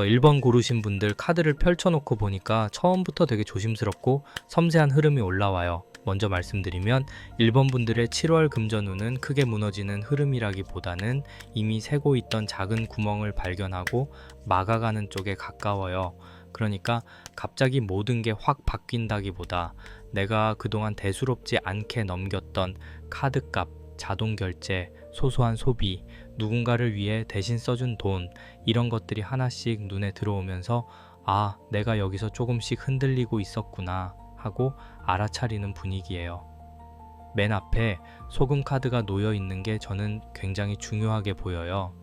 1번 고르신 분들 카드를 펼쳐놓고 보니까 처음부터 되게 조심스럽고 섬세한 흐름이 올라와요. 먼저 말씀드리면 1번 분들의 7월 금전운은 크게 무너지는 흐름이라기보다는 이미 새고 있던 작은 구멍을 발견하고 막아가는 쪽에 가까워요. 그러니까 갑자기 모든 게 확 바뀐다기보다 내가 그동안 대수롭지 않게 넘겼던 카드값, 자동 결제, 소소한 소비, 누군가를 위해 대신 써준 돈, 이런 것들이 하나씩 눈에 들어오면서 아, 내가 여기서 조금씩 흔들리고 있었구나 하고 알아차리는 분위기예요. 맨 앞에 소금 카드가 놓여 있는 게 저는 굉장히 중요하게 보여요.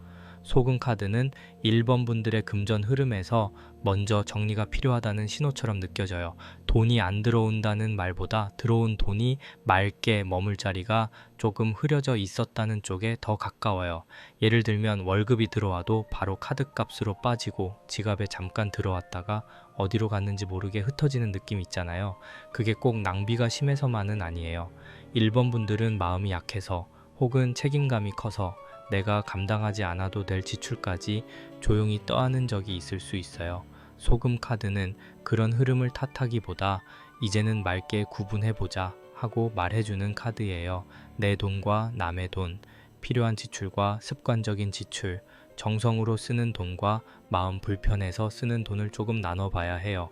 소금 카드는 1번 분들의 금전 흐름에서 먼저 정리가 필요하다는 신호처럼 느껴져요. 돈이 안 들어온다는 말보다 들어온 돈이 맑게 머물 자리가 조금 흐려져 있었다는 쪽에 더 가까워요. 예를 들면 월급이 들어와도 바로 카드값으로 빠지고 지갑에 잠깐 들어왔다가 어디로 갔는지 모르게 흩어지는 느낌 있잖아요. 그게 꼭 낭비가 심해서만은 아니에요. 1번 분들은 마음이 약해서 혹은 책임감이 커서 내가 감당하지 않아도 될 지출까지 조용히 떠안은 적이 있을 수 있어요. 소금 카드는 그런 흐름을 탓하기보다 이제는 맑게 구분해보자 하고 말해주는 카드예요. 내 돈과 남의 돈, 필요한 지출과 습관적인 지출, 정성으로 쓰는 돈과 마음 불편해서 쓰는 돈을 조금 나눠봐야 해요.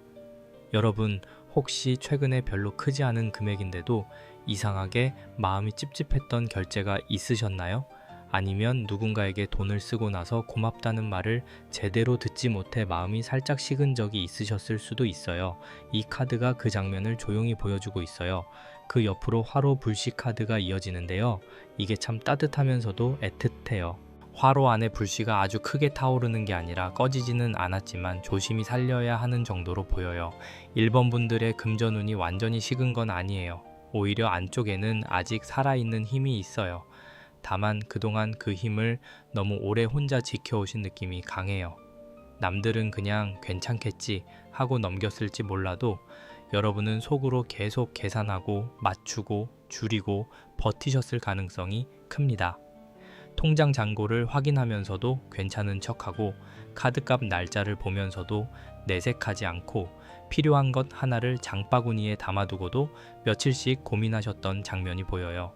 여러분, 혹시 최근에 별로 크지 않은 금액인데도 이상하게 마음이 찝찝했던 결제가 있으셨나요? 아니면 누군가에게 돈을 쓰고 나서 고맙다는 말을 제대로 듣지 못해 마음이 살짝 식은 적이 있으셨을 수도 있어요. 이 카드가 그 장면을 조용히 보여주고 있어요. 그 옆으로 화로 불씨 카드가 이어지는데요. 이게 참 따뜻하면서도 애틋해요. 화로 안에 불씨가 아주 크게 타오르는 게 아니라 꺼지지는 않았지만 조심히 살려야 하는 정도로 보여요. 1번 분들의 금전운이 완전히 식은 건 아니에요. 오히려 안쪽에는 아직 살아있는 힘이 있어요. 다만 그동안 그 힘을 너무 오래 혼자 지켜오신 느낌이 강해요. 남들은 그냥 괜찮겠지 하고 넘겼을지 몰라도 여러분은 속으로 계속 계산하고 맞추고 줄이고 버티셨을 가능성이 큽니다. 통장 잔고를 확인하면서도 괜찮은 척하고 카드값 날짜를 보면서도 내색하지 않고 필요한 것 하나를 장바구니에 담아두고도 며칠씩 고민하셨던 장면이 보여요.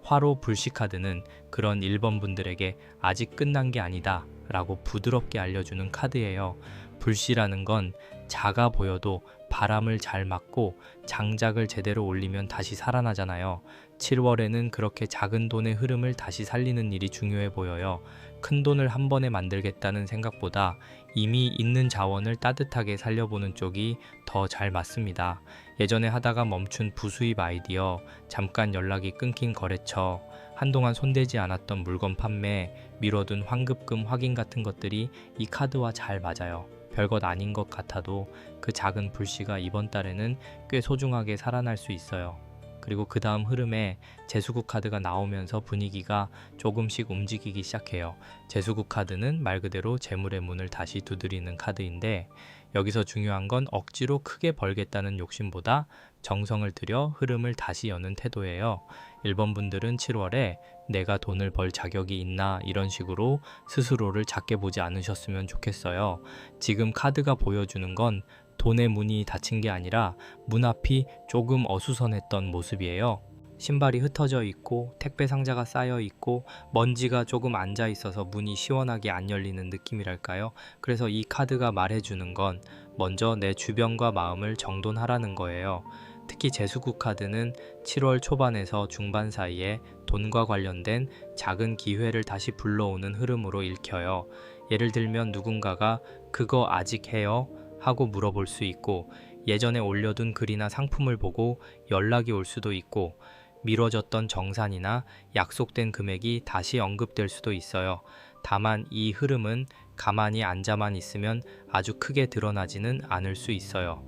화로 불씨 카드는 그런 1번 분들에게 아직 끝난 게 아니다 라고 부드럽게 알려주는 카드예요. 불씨라는 건 작아 보여도 바람을 잘 막고 장작을 제대로 올리면 다시 살아나잖아요. 7월에는 그렇게 작은 돈의 흐름을 다시 살리는 일이 중요해 보여요. 큰 돈을 한 번에 만들겠다는 생각보다 이미 있는 자원을 따뜻하게 살려보는 쪽이 더 잘 맞습니다. 예전에 하다가 멈춘 부수입 아이디어, 잠깐 연락이 끊긴 거래처, 한동안 손대지 않았던 물건 판매, 미뤄둔 환급금 확인 같은 것들이 이 카드와 잘 맞아요. 별것 아닌 것 같아도 그 작은 불씨가 이번 달에는 꽤 소중하게 살아날 수 있어요. 그리고 그 다음 흐름에 재수국 카드가 나오면서 분위기가 조금씩 움직이기 시작해요. 재수국 카드는 말 그대로 재물의 문을 다시 두드리는 카드인데 여기서 중요한 건 억지로 크게 벌겠다는 욕심보다 정성을 들여 흐름을 다시 여는 태도예요. 1번 분들은 7월에 내가 돈을 벌 자격이 있나 이런 식으로 스스로를 작게 보지 않으셨으면 좋겠어요. 지금 카드가 보여주는 건 돈의 문이 닫힌 게 아니라 문 앞이 조금 어수선했던 모습이에요. 신발이 흩어져 있고 택배 상자가 쌓여 있고 먼지가 조금 앉아 있어서 문이 시원하게 안 열리는 느낌이랄까요? 그래서 이 카드가 말해주는 건 먼저 내 주변과 마음을 정돈하라는 거예요. 특히 재수국 카드는 7월 초반에서 중반 사이에 돈과 관련된 작은 기회를 다시 불러오는 흐름으로 읽혀요. 예를 들면 누군가가 그거 아직 해요? 하고 물어볼 수 있고 예전에 올려둔 글이나 상품을 보고 연락이 올 수도 있고 미뤄졌던 정산이나 약속된 금액이 다시 언급될 수도 있어요. 다만 이 흐름은 가만히 앉아만 있으면 아주 크게 드러나지는 않을 수 있어요.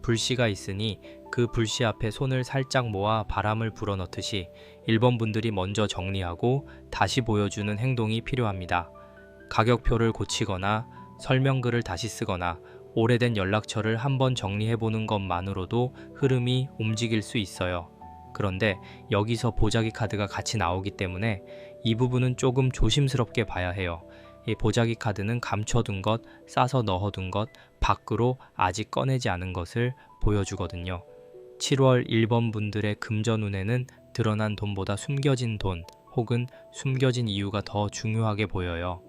불씨가 있으니 그 불씨 앞에 손을 살짝 모아 바람을 불어넣듯이 1번 분들이 먼저 정리하고 다시 보여주는 행동이 필요합니다. 가격표를 고치거나 설명글을 다시 쓰거나 오래된 연락처를 한번 정리해보는 것만으로도 흐름이 움직일 수 있어요. 그런데 여기서 보자기 카드가 같이 나오기 때문에 이 부분은 조금 조심스럽게 봐야 해요. 이 보자기 카드는 감춰둔 것, 싸서 넣어둔 것, 밖으로 아직 꺼내지 않은 것을 보여주거든요. 7월 1번 분들의 금전운에는 드러난 돈보다 숨겨진 돈 혹은 숨겨진 이유가 더 중요하게 보여요.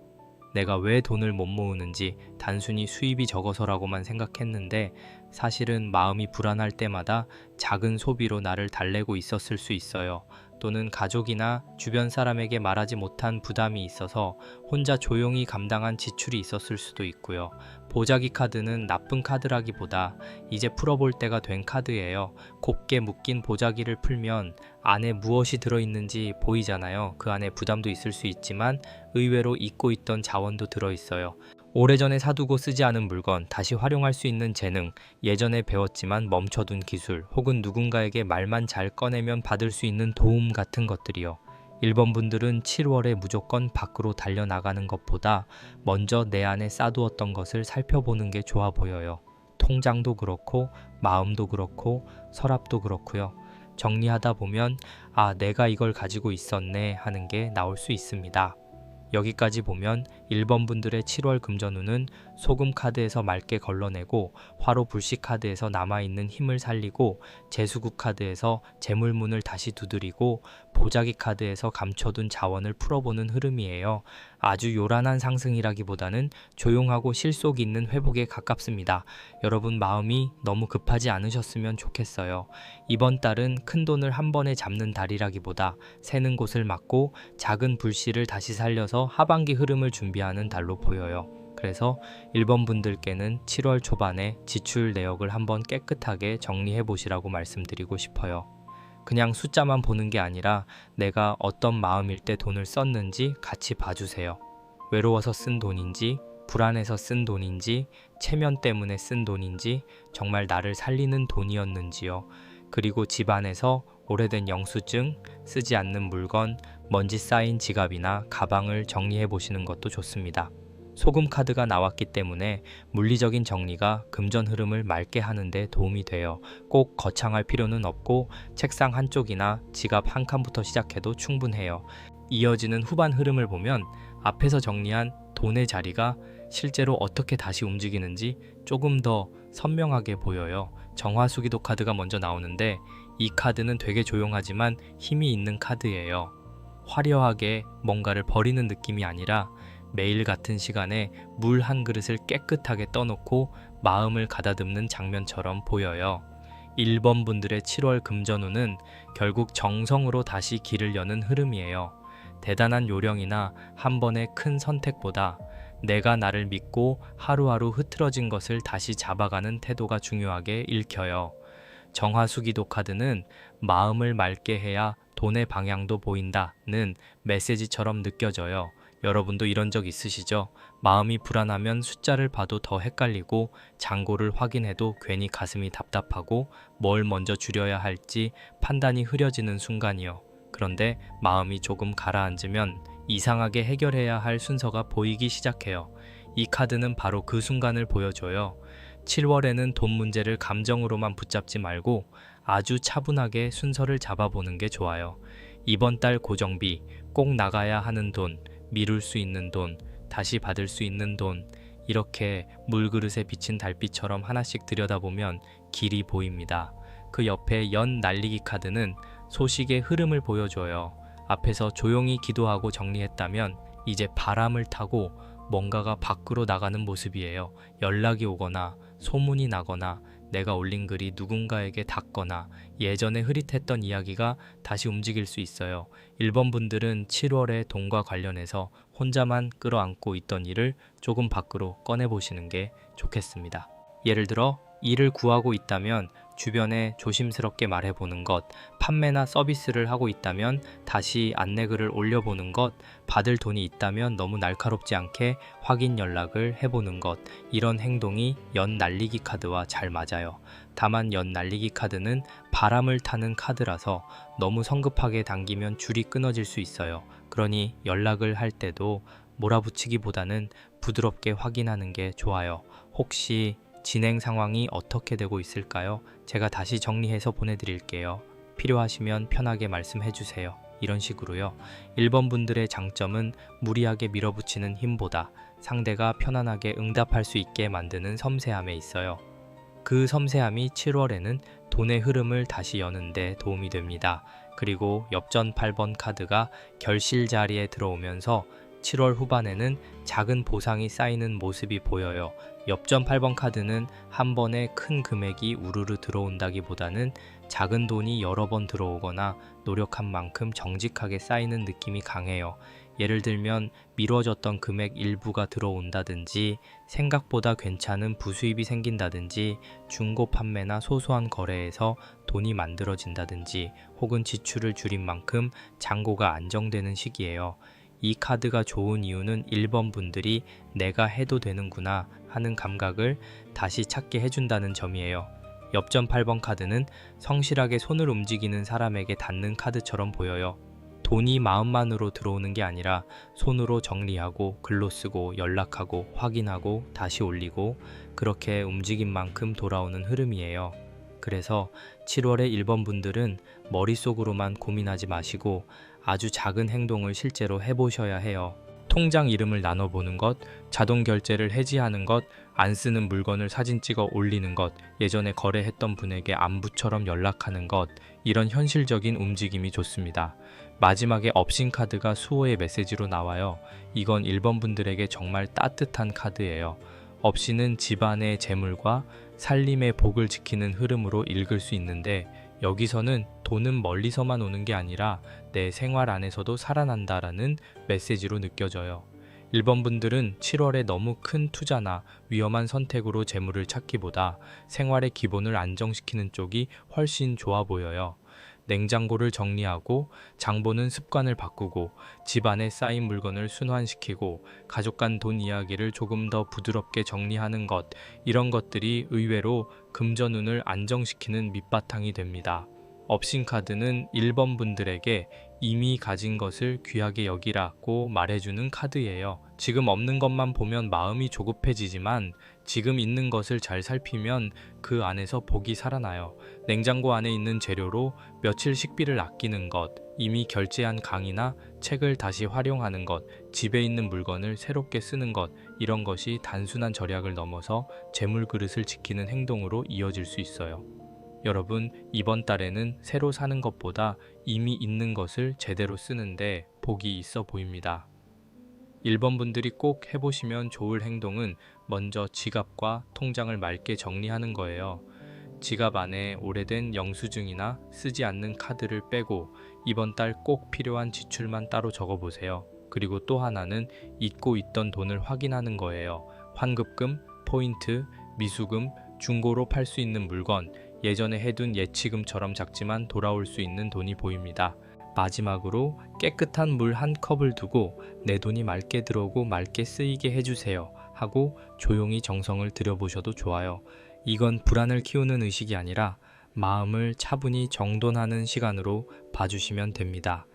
내가 왜 돈을 못 모으는지 단순히 수입이 적어서라고만 생각했는데 사실은 마음이 불안할 때마다 작은 소비로 나를 달래고 있었을 수 있어요. 또는 가족이나 주변 사람에게 말하지 못한 부담이 있어서 혼자 조용히 감당한 지출이 있었을 수도 있고요. 보자기 카드는 나쁜 카드라기보다 이제 풀어볼 때가 된 카드예요. 곱게 묶인 보자기를 풀면 안에 무엇이 들어있는지 보이잖아요. 그 안에 부담도 있을 수 있지만 의외로 잊고 있던 자원도 들어있어요. 오래전에 사두고 쓰지 않은 물건, 다시 활용할 수 있는 재능, 예전에 배웠지만 멈춰둔 기술, 혹은 누군가에게 말만 잘 꺼내면 받을 수 있는 도움 같은 것들이요. 1번 분들은 7월에 무조건 밖으로 달려나가는 것보다 먼저 내 안에 쌓아두었던 것을 살펴보는 게 좋아 보여요. 통장도 그렇고 마음도 그렇고 서랍도 그렇고요. 정리하다 보면 아, 내가 이걸 가지고 있었네 하는 게 나올 수 있습니다. 여기까지 보면 1번 분들의 7월 금전운은 소금 카드에서 맑게 걸러내고 화로 불씨 카드에서 남아있는 힘을 살리고 재수국 카드에서 재물문을 다시 두드리고 보자기 카드에서 감춰둔 자원을 풀어보는 흐름이에요. 아주 요란한 상승이라기보다는 조용하고 실속 있는 회복에 가깝습니다. 여러분 마음이 너무 급하지 않으셨으면 좋겠어요. 이번 달은 큰 돈을 한 번에 잡는 달이라기보다 새는 곳을 막고 작은 불씨를 다시 살려서 하반기 흐름을 준비하는 달로 보여요. 그래서 1번 분들께는 7월 초반에 지출 내역을 한번 깨끗하게 정리해 보시라고 말씀드리고 싶어요. 그냥 숫자만 보는 게 아니라 내가 어떤 마음일 때 돈을 썼는지 같이 봐주세요. 외로워서 쓴 돈인지, 불안해서 쓴 돈인지, 체면 때문에 쓴 돈인지, 정말 나를 살리는 돈이었는지요. 그리고 집안에서 오래된 영수증, 쓰지 않는 물건, 먼지 쌓인 지갑이나 가방을 정리해 보시는 것도 좋습니다. 소금 카드가 나왔기 때문에 물리적인 정리가 금전 흐름을 맑게 하는데 도움이 돼요. 꼭 거창할 필요는 없고 책상 한쪽이나 지갑 한 칸부터 시작해도 충분해요. 이어지는 후반 흐름을 보면 앞에서 정리한 돈의 자리가 실제로 어떻게 다시 움직이는지 조금 더 선명하게 보여요. 정화수기도 카드가 먼저 나오는데 이 카드는 되게 조용하지만 힘이 있는 카드예요. 화려하게 뭔가를 버리는 느낌이 아니라 매일 같은 시간에 물 한 그릇을 깨끗하게 떠놓고 마음을 가다듬는 장면처럼 보여요. 1번 분들의 7월 금전운은 결국 정성으로 다시 길을 여는 흐름이에요. 대단한 요령이나 한 번의 큰 선택보다 내가 나를 믿고 하루하루 흐트러진 것을 다시 잡아가는 태도가 중요하게 읽혀요. 정화수기도 카드는 마음을 맑게 해야 돈의 방향도 보인다는 메시지처럼 느껴져요. 여러분도 이런 적 있으시죠? 마음이 불안하면 숫자를 봐도 더 헷갈리고 잔고를 확인해도 괜히 가슴이 답답하고 뭘 먼저 줄여야 할지 판단이 흐려지는 순간이요. 그런데 마음이 조금 가라앉으면 이상하게 해결해야 할 순서가 보이기 시작해요. 이 카드는 바로 그 순간을 보여줘요. 7월에는 돈 문제를 감정으로만 붙잡지 말고 아주 차분하게 순서를 잡아보는 게 좋아요. 이번 달 고정비, 꼭 나가야 하는 돈, 미룰 수 있는 돈, 다시 받을 수 있는 돈, 이렇게 물그릇에 비친 달빛처럼 하나씩 들여다보면 길이 보입니다. 그 옆에 연 날리기 카드는 소식의 흐름을 보여줘요. 앞에서 조용히 기도하고 정리했다면 이제 바람을 타고 뭔가가 밖으로 나가는 모습이에요. 연락이 오거나 소문이 나거나 내가 올린 글이 누군가에게 닿거나 예전에 흐릿했던 이야기가 다시 움직일 수 있어요. 1번 분들은 7월에 돈과 관련해서 혼자만 끌어안고 있던 일을 조금 밖으로 꺼내보시는 게 좋겠습니다. 예를 들어 일을 구하고 있다면 주변에 조심스럽게 말해보는 것, 판매나 서비스를 하고 있다면 다시 안내글을 올려보는 것, 받을 돈이 있다면 너무 날카롭지 않게 확인 연락을 해보는 것, 이런 행동이 연 날리기 카드와 잘 맞아요. 다만 연 날리기 카드는 바람을 타는 카드라서 너무 성급하게 당기면 줄이 끊어질 수 있어요. 그러니 연락을 할 때도 몰아붙이기보다는 부드럽게 확인하는 게 좋아요. 혹시 진행 상황이 어떻게 되고 있을까요? 제가 다시 정리해서 보내드릴게요. 필요하시면 편하게 말씀해 주세요. 이런 식으로요. 1번 분들의 장점은 무리하게 밀어붙이는 힘보다 상대가 편안하게 응답할 수 있게 만드는 섬세함에 있어요. 그 섬세함이 7월에는 돈의 흐름을 다시 여는 데 도움이 됩니다. 그리고 엽전 8번 카드가 결실 자리에 들어오면서 7월 후반에는 작은 보상이 쌓이는 모습이 보여요. 엽전 8번 카드는 한 번에 큰 금액이 우르르 들어온다기보다는 작은 돈이 여러 번 들어오거나 노력한 만큼 정직하게 쌓이는 느낌이 강해요. 예를 들면 미뤄졌던 금액 일부가 들어온다든지 생각보다 괜찮은 부수입이 생긴다든지 중고 판매나 소소한 거래에서 돈이 만들어진다든지 혹은 지출을 줄인 만큼 잔고가 안정되는 시기예요. 이 카드가 좋은 이유는 1번 분들이 내가 해도 되는구나 하는 감각을 다시 찾게 해준다는 점이에요. 엽전 8번 카드는 성실하게 손을 움직이는 사람에게 닿는 카드처럼 보여요. 돈이 마음만으로 들어오는 게 아니라 손으로 정리하고 글로 쓰고 연락하고 확인하고 다시 올리고 그렇게 움직인 만큼 돌아오는 흐름이에요. 그래서 7월에 1번 분들은 머릿속으로만 고민하지 마시고 아주 작은 행동을 실제로 해보셔야 해요. 통장 이름을 나눠보는 것, 자동 결제를 해지하는 것, 안 쓰는 물건을 사진 찍어 올리는 것, 예전에 거래했던 분에게 안부처럼 연락하는 것, 이런 현실적인 움직임이 좋습니다. 마지막에 업신 카드가 수호의 메시지로 나와요. 이건 1번 분들에게 정말 따뜻한 카드예요. 업신은 집안의 재물과 살림의 복을 지키는 흐름으로 읽을 수 있는데 여기서는 돈은 멀리서만 오는 게 아니라 내 생활 안에서도 살아난다라는 메시지로 느껴져요. 1번 분들은 7월에 너무 큰 투자나 위험한 선택으로 재물을 찾기보다 생활의 기본을 안정시키는 쪽이 훨씬 좋아 보여요. 냉장고를 정리하고 장보는 습관을 바꾸고 집안에 쌓인 물건을 순환시키고 가족 간 돈 이야기를 조금 더 부드럽게 정리하는 것, 이런 것들이 의외로 금전운을 안정시키는 밑바탕이 됩니다. 업신 카드는 1번 분들에게 이미 가진 것을 귀하게 여기라고 말해주는 카드예요. 지금 없는 것만 보면 마음이 조급해지지만 지금 있는 것을 잘 살피면 그 안에서 복이 살아나요. 냉장고 안에 있는 재료로 며칠 식비를 아끼는 것, 이미 결제한 강의나 책을 다시 활용하는 것, 집에 있는 물건을 새롭게 쓰는 것, 이런 것이 단순한 절약을 넘어서 재물 그릇을 지키는 행동으로 이어질 수 있어요. 여러분, 이번 달에는 새로 사는 것보다 이미 있는 것을 제대로 쓰는데 복이 있어 보입니다. 1번 분들이 꼭 해보시면 좋을 행동은 먼저 지갑과 통장을 맑게 정리하는 거예요. 지갑 안에 오래된 영수증이나 쓰지 않는 카드를 빼고 이번 달 꼭 필요한 지출만 따로 적어보세요. 그리고 또 하나는 잊고 있던 돈을 확인하는 거예요. 환급금, 포인트, 미수금, 중고로 팔 수 있는 물건, 예전에 해둔 예치금처럼 작지만 돌아올 수 있는 돈이 보입니다. 마지막으로 깨끗한 물 한 컵을 두고 내 돈이 맑게 들어오고 맑게 쓰이게 해주세요 하고 조용히 정성을 들여보셔도 좋아요. 이건 불안을 키우는 의식이 아니라 마음을 차분히 정돈하는 시간으로 봐주시면 됩니다.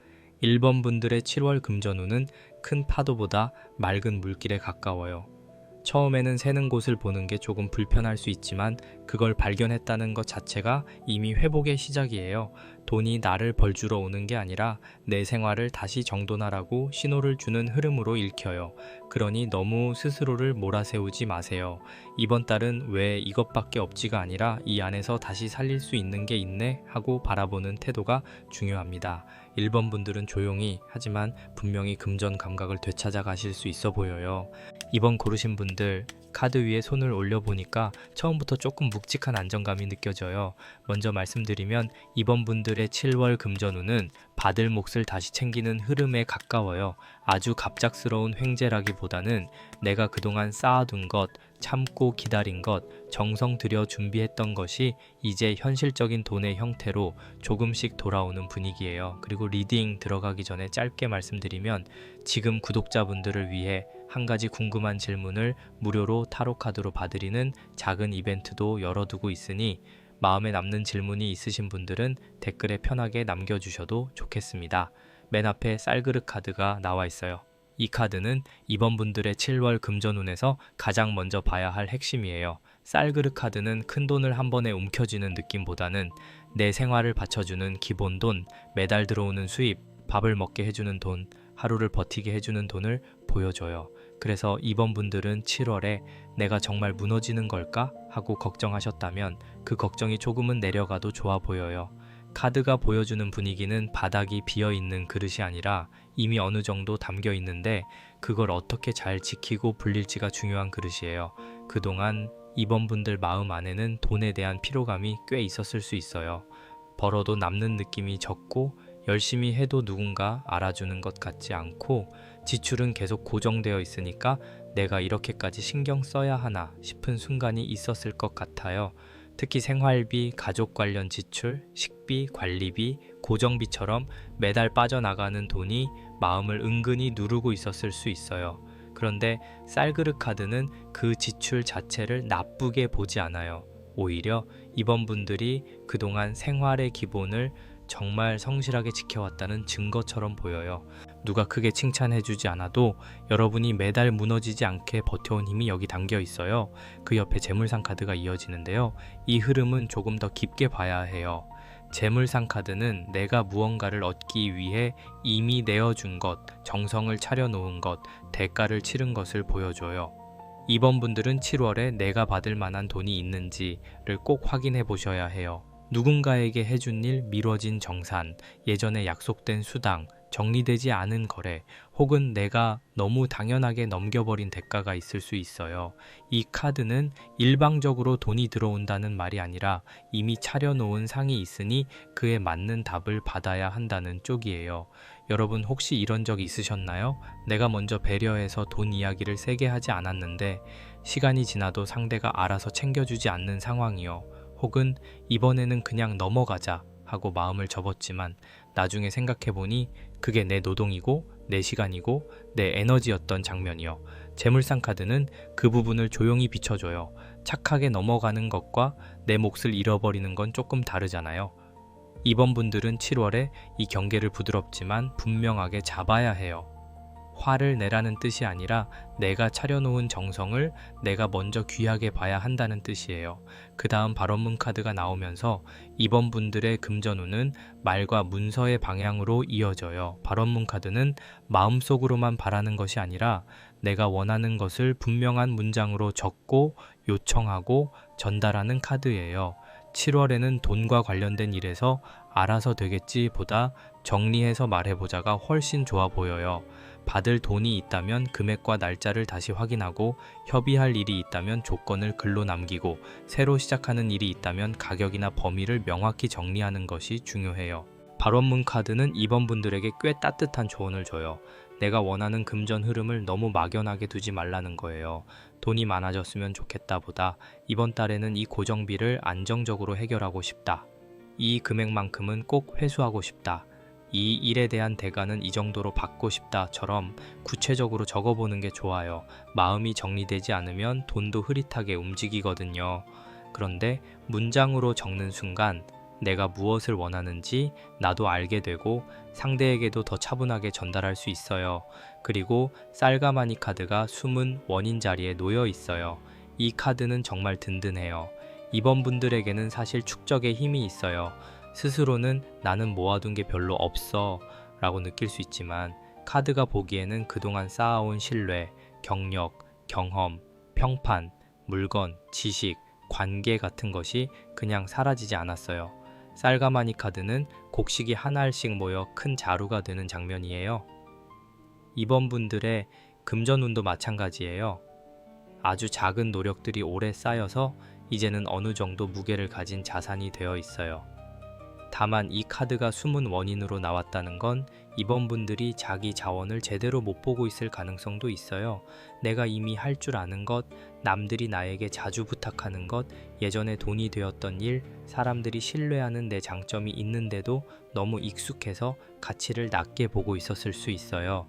1번 분들의 7월 금전운은 큰 파도보다 맑은 물길에 가까워요. 처음에는 새는 곳을 보는 게 조금 불편할 수 있지만 그걸 발견했다는 것 자체가 이미 회복의 시작이에요. 돈이 나를 벌주러 오는 게 아니라 내 생활을 다시 정돈하라고 신호를 주는 흐름으로 읽혀요. 그러니 너무 스스로를 몰아세우지 마세요. 이번 달은 왜 이것밖에 없지가 아니라 이 안에서 다시 살릴 수 있는 게 있네 하고 바라보는 태도가 중요합니다. 1번 분들은 조용히 하지만 분명히 금전 감각을 되찾아 가실 수 있어 보여요. 이번 고르신 분들 카드 위에 손을 올려보니까 처음부터 조금 묵직한 안정감이 느껴져요. 먼저 말씀드리면 이번 분들의 7월 금전운은 받을 몫을 다시 챙기는 흐름에 가까워요. 아주 갑작스러운 횡재라기보다는 내가 그동안 쌓아둔 것, 참고 기다린 것, 정성 들여 준비했던 것이 이제 현실적인 돈의 형태로 조금씩 돌아오는 분위기예요. 그리고 리딩 들어가기 전에 짧게 말씀드리면 지금 구독자분들을 위해 한 가지 궁금한 질문을 무료로 타로 카드로 봐드리는 작은 이벤트도 열어두고 있으니 마음에 남는 질문이 있으신 분들은 댓글에 편하게 남겨주셔도 좋겠습니다. 맨 앞에 쌀그릇 카드가 나와 있어요. 이 카드는 이번 분들의 7월 금전운에서 가장 먼저 봐야 할 핵심이에요. 쌀그릇 카드는 큰 돈을 한 번에 움켜쥐는 느낌보다는 내 생활을 받쳐주는 기본 돈, 매달 들어오는 수입, 밥을 먹게 해주는 돈, 하루를 버티게 해주는 돈을 보여줘요. 그래서 이번 분들은 7월에 내가 정말 무너지는 걸까? 하고 걱정하셨다면 그 걱정이 조금은 내려가도 좋아 보여요. 카드가 보여주는 분위기는 바닥이 비어있는 그릇이 아니라 이미 어느 정도 담겨 있는데 그걸 어떻게 잘 지키고 불릴지가 중요한 그릇이에요. 그동안 이번 분들 마음 안에는 돈에 대한 피로감이 꽤 있었을 수 있어요. 벌어도 남는 느낌이 적고 열심히 해도 누군가 알아주는 것 같지 않고 지출은 계속 고정되어 있으니까 내가 이렇게까지 신경 써야 하나 싶은 순간이 있었을 것 같아요. 특히 생활비, 가족 관련 지출, 식비, 관리비, 고정비처럼 매달 빠져나가는 돈이 마음을 은근히 누르고 있었을 수 있어요. 그런데 쌀그릇 카드는 그 지출 자체를 나쁘게 보지 않아요. 오히려 이번 분들이 그동안 생활의 기본을 정말 성실하게 지켜왔다는 증거처럼 보여요. 누가 크게 칭찬해주지 않아도 여러분이 매달 무너지지 않게 버텨온 힘이 여기 담겨 있어요. 그 옆에 재물상 카드가 이어지는데요. 이 흐름은 조금 더 깊게 봐야 해요. 재물상 카드는 내가 무언가를 얻기 위해 이미 내어준 것, 정성을 차려놓은 것, 대가를 치른 것을 보여줘요. 이번 분들은 7월에 내가 받을 만한 돈이 있는지를 꼭 확인해 보셔야 해요. 누군가에게 해준 일, 미뤄진 정산, 예전에 약속된 수당, 정리되지 않은 거래, 혹은 내가 너무 당연하게 넘겨버린 대가가 있을 수 있어요. 이 카드는 일방적으로 돈이 들어온다는 말이 아니라 이미 차려놓은 상이 있으니 그에 맞는 답을 받아야 한다는 쪽이에요. 여러분 혹시 이런 적 있으셨나요? 내가 먼저 배려해서 돈 이야기를 세게 하지 않았는데 시간이 지나도 상대가 알아서 챙겨주지 않는 상황이요. 혹은 이번에는 그냥 넘어가자 하고 마음을 접었지만 나중에 생각해보니 그게 내 노동이고 내 시간이고 내 에너지였던 장면이요. 재물상 카드는 그 부분을 조용히 비춰줘요. 착하게 넘어가는 것과 내 몫을 잃어버리는 건 조금 다르잖아요. 이번 분들은 7월에 이 경계를 부드럽지만 분명하게 잡아야 해요. 화를 내라는 뜻이 아니라 내가 차려놓은 정성을 내가 먼저 귀하게 봐야 한다는 뜻이에요. 그 다음 발언문 카드가 나오면서 이번 분들의 금전운은 말과 문서의 방향으로 이어져요. 발언문 카드는 마음속으로만 바라는 것이 아니라 내가 원하는 것을 분명한 문장으로 적고 요청하고 전달하는 카드예요. 7월에는 돈과 관련된 일에서 알아서 되겠지 보다 정리해서 말해보자가 훨씬 좋아 보여요. 받을 돈이 있다면 금액과 날짜를 다시 확인하고 협의할 일이 있다면 조건을 글로 남기고 새로 시작하는 일이 있다면 가격이나 범위를 명확히 정리하는 것이 중요해요. 발언문 카드는 이번 분들에게 꽤 따뜻한 조언을 줘요. 내가 원하는 금전 흐름을 너무 막연하게 두지 말라는 거예요. 돈이 많아졌으면 좋겠다 보다 이번 달에는 이 고정비를 안정적으로 해결하고 싶다. 이 금액만큼은 꼭 회수하고 싶다. 이 일에 대한 대가는 이 정도로 받고 싶다처럼 구체적으로 적어보는 게 좋아요. 마음이 정리되지 않으면 돈도 흐릿하게 움직이거든요. 그런데 문장으로 적는 순간 내가 무엇을 원하는지 나도 알게 되고 상대에게도 더 차분하게 전달할 수 있어요. 그리고 쌀가마니 카드가 숨은 원인 자리에 놓여 있어요. 이 카드는 정말 든든해요. 이번 분들에게는 사실 축적의 힘이 있어요. 스스로는 나는 모아둔 게 별로 없어 라고 느낄 수 있지만 카드가 보기에는 그동안 쌓아온 신뢰, 경력, 경험, 평판, 물건, 지식, 관계 같은 것이 그냥 사라지지 않았어요. 쌀가마니 카드는 곡식이 한 알씩 모여 큰 자루가 되는 장면이에요. 이번 분들의 금전운도 마찬가지예요. 아주 작은 노력들이 오래 쌓여서 이제는 어느 정도 무게를 가진 자산이 되어 있어요. 다만 이 카드가 숨은 원인으로 나왔다는 건 이번 분들이 자기 자원을 제대로 못 보고 있을 가능성도 있어요. 내가 이미 할 줄 아는 것, 남들이 나에게 자주 부탁하는 것, 예전에 돈이 되었던 일, 사람들이 신뢰하는 내 장점이 있는데도 너무 익숙해서 가치를 낮게 보고 있었을 수 있어요.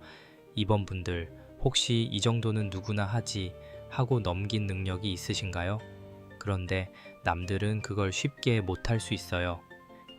이번 분들 혹시 이 정도는 누구나 하지 하고 넘긴 능력이 있으신가요? 그런데 남들은 그걸 쉽게 못할 수 있어요.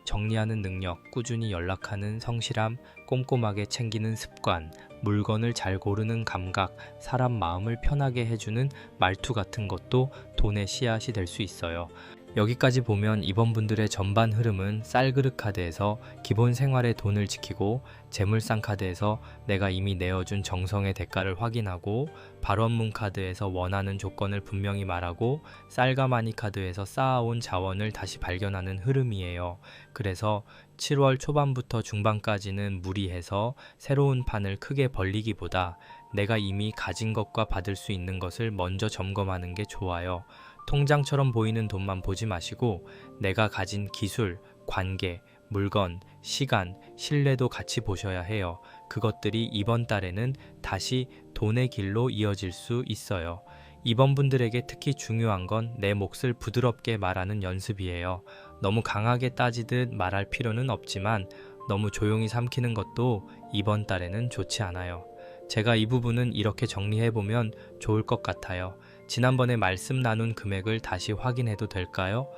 정리하는 능력, 꾸준히 연락하는 성실함, 꼼꼼하게 챙기는 습관, 물건을 잘 고르는 감각, 사람 마음을 편하게 해주는 말투 같은 것도 돈의 씨앗이 될 수 있어요. 여기까지 보면 이번 분들의 전반 흐름은 쌀그릇 카드에서 기본 생활의 돈을 지키고, 재물상 카드에서 내가 이미 내어준 정성의 대가를 확인하고, 발원문 카드에서 원하는 조건을 분명히 말하고, 쌀가마니 카드에서 쌓아온 자원을 다시 발견하는 흐름이에요. 그래서 7월 초반부터 중반까지는 무리해서 새로운 판을 크게 벌리기보다 내가 이미 가진 것과 받을 수 있는 것을 먼저 점검하는 게 좋아요. 통장처럼 보이는 돈만 보지 마시고 내가 가진 기술, 관계, 물건, 시간, 신뢰도 같이 보셔야 해요. 그것들이 이번 달에는 다시 돈의 길로 이어질 수 있어요. 이번 분들에게 특히 중요한 건 내 몫을 부드럽게 말하는 연습이에요. 너무 강하게 따지듯 말할 필요는 없지만 너무 조용히 삼키는 것도 이번 달에는 좋지 않아요. 제가 이 부분은 이렇게 정리해보면 좋을 것 같아요. 지난번에 말씀 나눈 금액을 다시 확인해도 될까요?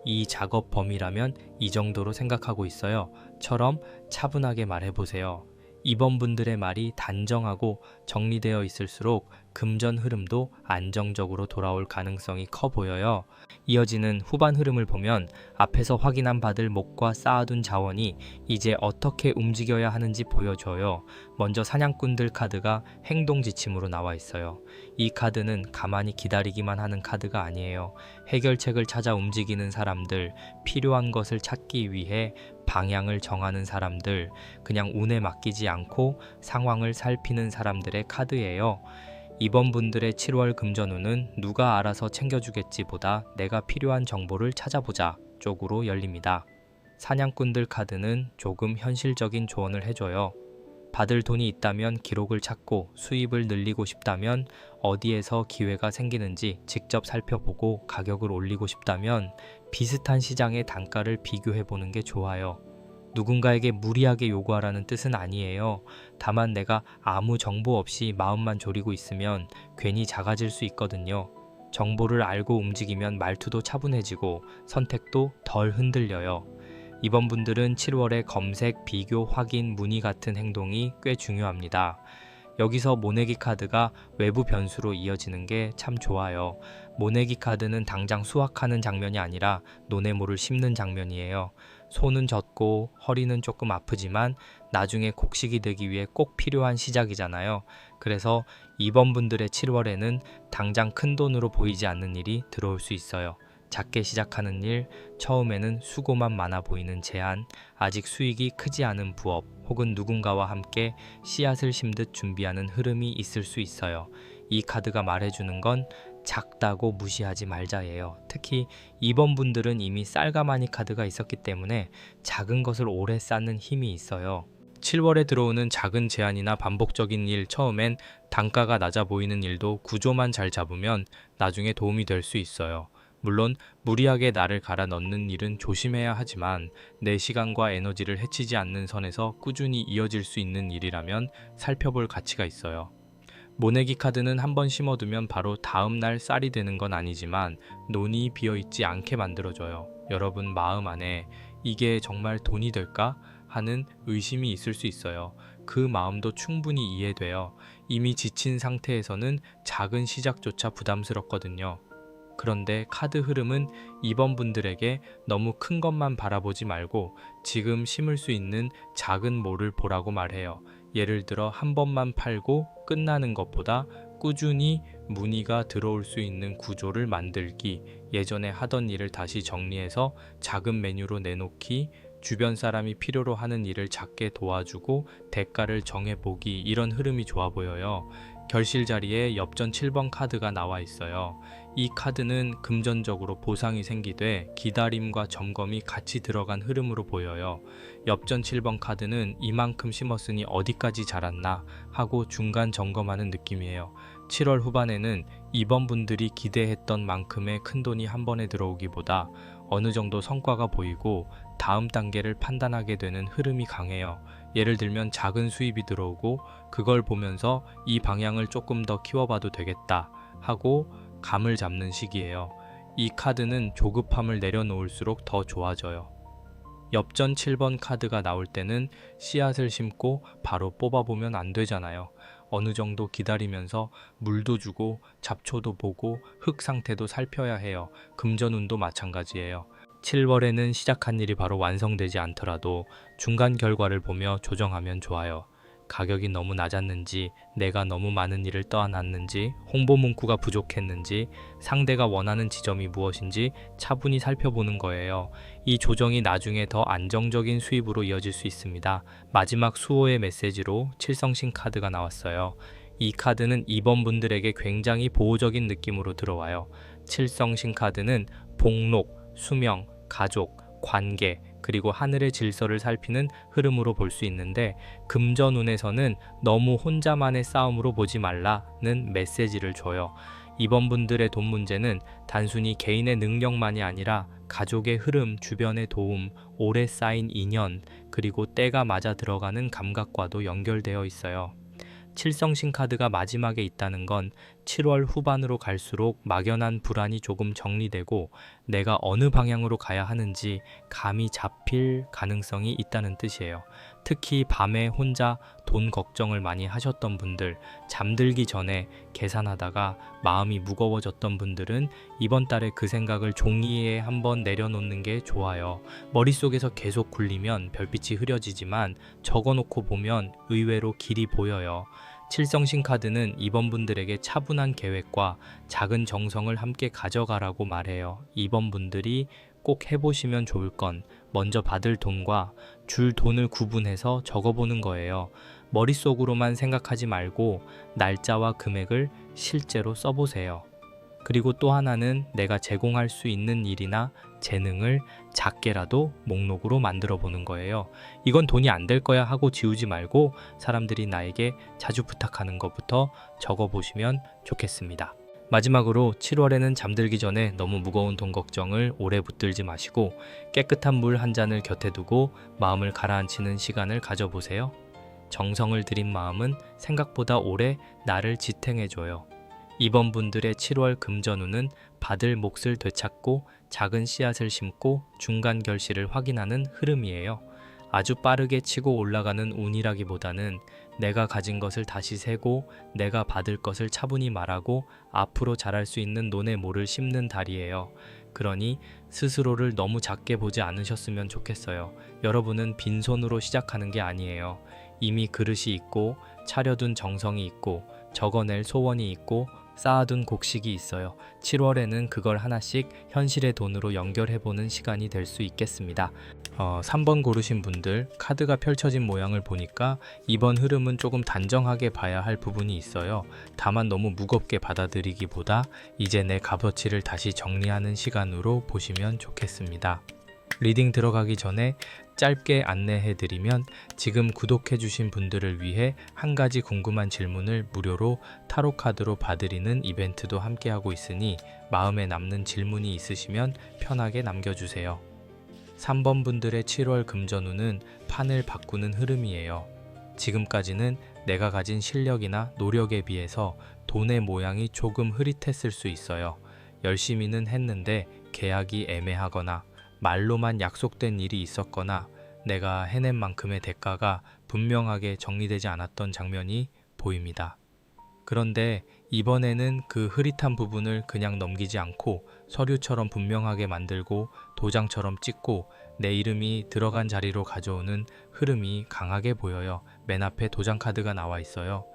이 작업 범위라면 이 정도로 생각하고 있어요. 처럼 차분하게 말해보세요. 이번 분들의 말이 단정하고 정리되어 있을수록 금전 흐름도 안정적으로 돌아올 가능성이 커 보여요. 이어지는 후반 흐름을 보면 앞에서 확인한 바들 몫과 쌓아둔 자원이 이제 어떻게 움직여야 하는지 보여줘요. 먼저 사냥꾼들 카드가 행동 지침으로 나와 있어요. 이 카드는 가만히 기다리기만 하는 카드가 아니에요. 해결책을 찾아 움직이는 사람들, 필요한 것을 찾기 위해 방향을 정하는 사람들, 그냥 운에 맡기지 않고 상황을 살피는 사람들의 카드예요. 이번 분들의 7월 금전운은 누가 알아서 챙겨주겠지 보다 내가 필요한 정보를 찾아보자 쪽으로 열립니다. 사냥꾼들 카드는 조금 현실적인 조언을 해줘요. 받을 돈이 있다면 기록을 찾고, 수입을 늘리고 싶다면 어디에서 기회가 생기는지 직접 살펴보고, 가격을 올리고 싶다면 비슷한 시장의 단가를 비교해보는 게 좋아요. 누군가에게 무리하게 요구하라는 뜻은 아니에요. 다만 내가 아무 정보 없이 마음만 졸이고 있으면 괜히 작아질 수 있거든요. 정보를 알고 움직이면 말투도 차분해지고 선택도 덜 흔들려요. 이번 분들은 7월에 검색, 비교, 확인, 문의 같은 행동이 꽤 중요합니다. 여기서 모내기 카드가 외부 변수로 이어지는 게 참 좋아요. 모내기 카드는 당장 수확하는 장면이 아니라 노네모를 심는 장면이에요. 손은 젖고 허리는 조금 아프지만 나중에 곡식이 되기 위해 꼭 필요한 시작이잖아요. 그래서 이번 분들의 7월에는 당장 큰 돈으로 보이지 않는 일이 들어올 수 있어요. 작게 시작하는 일, 처음에는 수고만 많아 보이는 제안, 아직 수익이 크지 않은 부업, 혹은 누군가와 함께 씨앗을 심듯 준비하는 흐름이 있을 수 있어요. 이 카드가 말해주는 건 작다고 무시하지 말자예요. 특히 이번 분들은 이미 쌀가마니 카드가 있었기 때문에 작은 것을 오래 쌓는 힘이 있어요. 7월에 들어오는 작은 제안이나 반복적인 일, 처음엔 단가가 낮아 보이는 일도 구조만 잘 잡으면 나중에 도움이 될 수 있어요. 물론 무리하게 나를 갈아 넣는 일은 조심해야 하지만 내 시간과 에너지를 해치지 않는 선에서 꾸준히 이어질 수 있는 일이라면 살펴볼 가치가 있어요. 모내기 카드는 한번 심어두면 바로 다음날 쌀이 되는 건 아니지만 논이 비어있지 않게 만들어줘요. 여러분 마음 안에 이게 정말 돈이 될까? 하는 의심이 있을 수 있어요. 그 마음도 충분히 이해돼요. 이미 지친 상태에서는 작은 시작조차 부담스럽거든요. 그런데 카드 흐름은 이번 분들에게 너무 큰 것만 바라보지 말고 지금 심을 수 있는 작은 모를 보라고 말해요. 예를 들어 한 번만 팔고 끝나는 것보다 꾸준히 문의가 들어올 수 있는 구조를 만들기, 예전에 하던 일을 다시 정리해서 작은 메뉴로 내놓기, 주변 사람이 필요로 하는 일을 작게 도와주고 대가를 정해보기, 이런 흐름이 좋아 보여요. 결실 자리에 엽전 7번 카드가 나와 있어요. 이 카드는 금전적으로 보상이 생기되 기다림과 점검이 같이 들어간 흐름으로 보여요. 엽전 7번 카드는 이만큼 심었으니 어디까지 자랐나 하고 중간 점검하는 느낌이에요. 7월 후반에는 이번 분들이 기대했던 만큼의 큰 돈이 한 번에 들어오기보다 어느 정도 성과가 보이고 다음 단계를 판단하게 되는 흐름이 강해요. 예를 들면 작은 수입이 들어오고 그걸 보면서 이 방향을 조금 더 키워봐도 되겠다 하고 감을 잡는 시기예요. 이 카드는 조급함을 내려놓을수록 더 좋아져요. 엽전 7번 카드가 나올 때는 씨앗을 심고 바로 뽑아보면 안 되잖아요. 어느 정도 기다리면서 물도 주고 잡초도 보고 흙 상태도 살펴야 해요. 금전운도 마찬가지예요. 7월에는 시작한 일이 바로 완성되지 않더라도 중간 결과를 보며 조정하면 좋아요. 가격이 너무 낮았는지, 내가 너무 많은 일을 떠안았는지, 홍보 문구가 부족했는지, 상대가 원하는 지점이 무엇인지 차분히 살펴보는 거예요. 이 조정이 나중에 더 안정적인 수입으로 이어질 수 있습니다. 마지막 수호의 메시지로 칠성신 카드가 나왔어요. 이 카드는 2번 분들에게 굉장히 보호적인 느낌으로 들어와요. 칠성신 카드는 복록, 수명, 가족, 관계, 그리고 하늘의 질서를 살피는 흐름으로 볼 수 있는데, 금전운에서는 너무 혼자만의 싸움으로 보지 말라는 메시지를 줘요. 이번 분들의 돈 문제는 단순히 개인의 능력만이 아니라 가족의 흐름, 주변의 도움, 오래 쌓인 인연, 그리고 때가 맞아 들어가는 감각과도 연결되어 있어요. 칠성신 카드가 마지막에 있다는 건 7월 후반으로 갈수록 막연한 불안이 조금 정리되고 내가 어느 방향으로 가야 하는지 감이 잡힐 가능성이 있다는 뜻이에요. 특히 밤에 혼자 돈 걱정을 많이 하셨던 분들, 잠들기 전에 계산하다가 마음이 무거워졌던 분들은 이번 달에 그 생각을 종이에 한번 내려놓는 게 좋아요. 머릿속에서 계속 굴리면 별빛이 흐려지지만 적어놓고 보면 의외로 길이 보여요. 칠성신 카드는 이번 분들에게 차분한 계획과 작은 정성을 함께 가져가라고 말해요. 이번 분들이 꼭 해보시면 좋을 건 먼저 받을 돈과 줄 돈을 구분해서 적어보는 거예요. 머릿속으로만 생각하지 말고 날짜와 금액을 실제로 써보세요. 그리고 또 하나는 내가 제공할 수 있는 일이나 재능을 작게라도 목록으로 만들어 보는 거예요. 이건 돈이 안 될 거야 하고 지우지 말고 사람들이 나에게 자주 부탁하는 것부터 적어 보시면 좋겠습니다. 마지막으로 7월에는 잠들기 전에 너무 무거운 돈 걱정을 오래 붙들지 마시고 깨끗한 물 한 잔을 곁에 두고 마음을 가라앉히는 시간을 가져보세요. 정성을 들인 마음은 생각보다 오래 나를 지탱해줘요. 이번 분들의 7월 금전운은 받을 몫을 되찾고 작은 씨앗을 심고 중간 결실을 확인하는 흐름이에요. 아주 빠르게 치고 올라가는 운이라기보다는 내가 가진 것을 다시 세고 내가 받을 것을 차분히 말하고 앞으로 자랄 수 있는 논의 모를 심는 달이에요. 그러니 스스로를 너무 작게 보지 않으셨으면 좋겠어요. 여러분은 빈손으로 시작하는 게 아니에요. 이미 그릇이 있고 차려둔 정성이 있고 적어낼 소원이 있고 쌓아둔 곡식이 있어요. 7월에는 그걸 하나씩 현실의 돈으로 연결해보는 시간이 될 수 있겠습니다. 3번 고르신 분들 카드가 펼쳐진 모양을 보니까 이번 흐름은 조금 단정하게 봐야 할 부분이 있어요. 다만 너무 무겁게 받아들이기보다 이제 내 값어치를 다시 정리하는 시간으로 보시면 좋겠습니다. 리딩 들어가기 전에 짧게 안내해드리면 지금 구독해주신 분들을 위해 한 가지 궁금한 질문을 무료로 타로 카드로 봐드리는 이벤트도 함께하고 있으니 마음에 남는 질문이 있으시면 편하게 남겨주세요. 3번 분들의 7월 금전운은 판을 바꾸는 흐름이에요. 지금까지는 내가 가진 실력이나 노력에 비해서 돈의 모양이 조금 흐릿했을 수 있어요. 열심히는 했는데 계약이 애매하거나 말로만 약속된 일이 있었거나 내가 해낸 만큼의 대가가 분명하게 정리되지 않았던 장면이 보입니다. 그런데 이번에는 그 흐릿한 부분을 그냥 넘기지 않고 서류처럼 분명하게 만들고 도장처럼 찍고 내 이름이 들어간 자리로 가져오는 흐름이 강하게 보여요. 맨 앞에 도장 카드가 나와 있어요.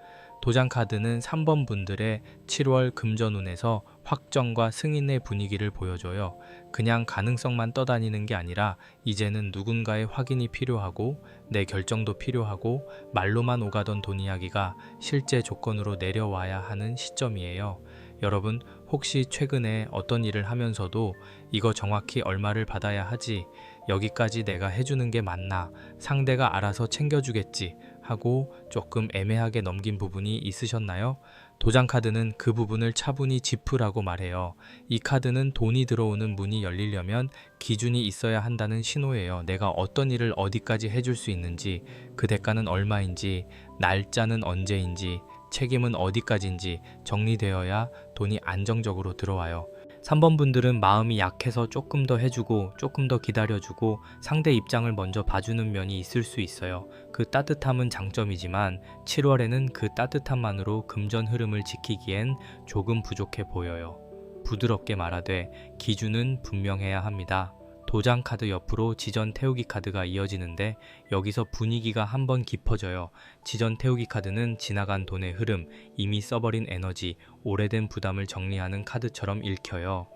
도장 카드는 3번 분들의 7월 금전운에서 확정과 승인의 분위기를 보여줘요. 그냥 가능성만 떠다니는 게 아니라 이제는 누군가의 확인이 필요하고 내 결정도 필요하고 말로만 오가던 돈 이야기가 실제 조건으로 내려와야 하는 시점이에요. 여러분 혹시 최근에 어떤 일을 하면서도 이거 정확히 얼마를 받아야 하지? 여기까지 내가 해주는 게 맞나? 상대가 알아서 챙겨주겠지? 하고 조금 애매하게 넘긴 부분이 있으셨나요? 도장 카드는 그 부분을 차분히 짚으라고 말해요. 이 카드는 돈이 들어오는 문이 열리려면 기준이 있어야 한다는 신호예요. 내가 어떤 일을 어디까지 해줄 수 있는지, 그 대가는 얼마인지, 날짜는 언제인지, 책임은 어디까지인지 정리되어야 돈이 안정적으로 들어와요. 3번 분들은 마음이 약해서 조금 더 해주고 조금 더 기다려주고 상대 입장을 먼저 봐주는 면이 있을 수 있어요. 그 따뜻함은 장점이지만 7월에는 그 따뜻함만으로 금전 흐름을 지키기엔 조금 부족해 보여요. 부드럽게 말하되 기준은 분명해야 합니다. 도장 카드 옆으로 지전 태우기 카드가 이어지는데 여기서 분위기가 한번 깊어져요. 지전 태우기 카드는 지나간 돈의 흐름, 이미 써버린 에너지, 오래된 부담을 정리하는 카드처럼 읽혀요.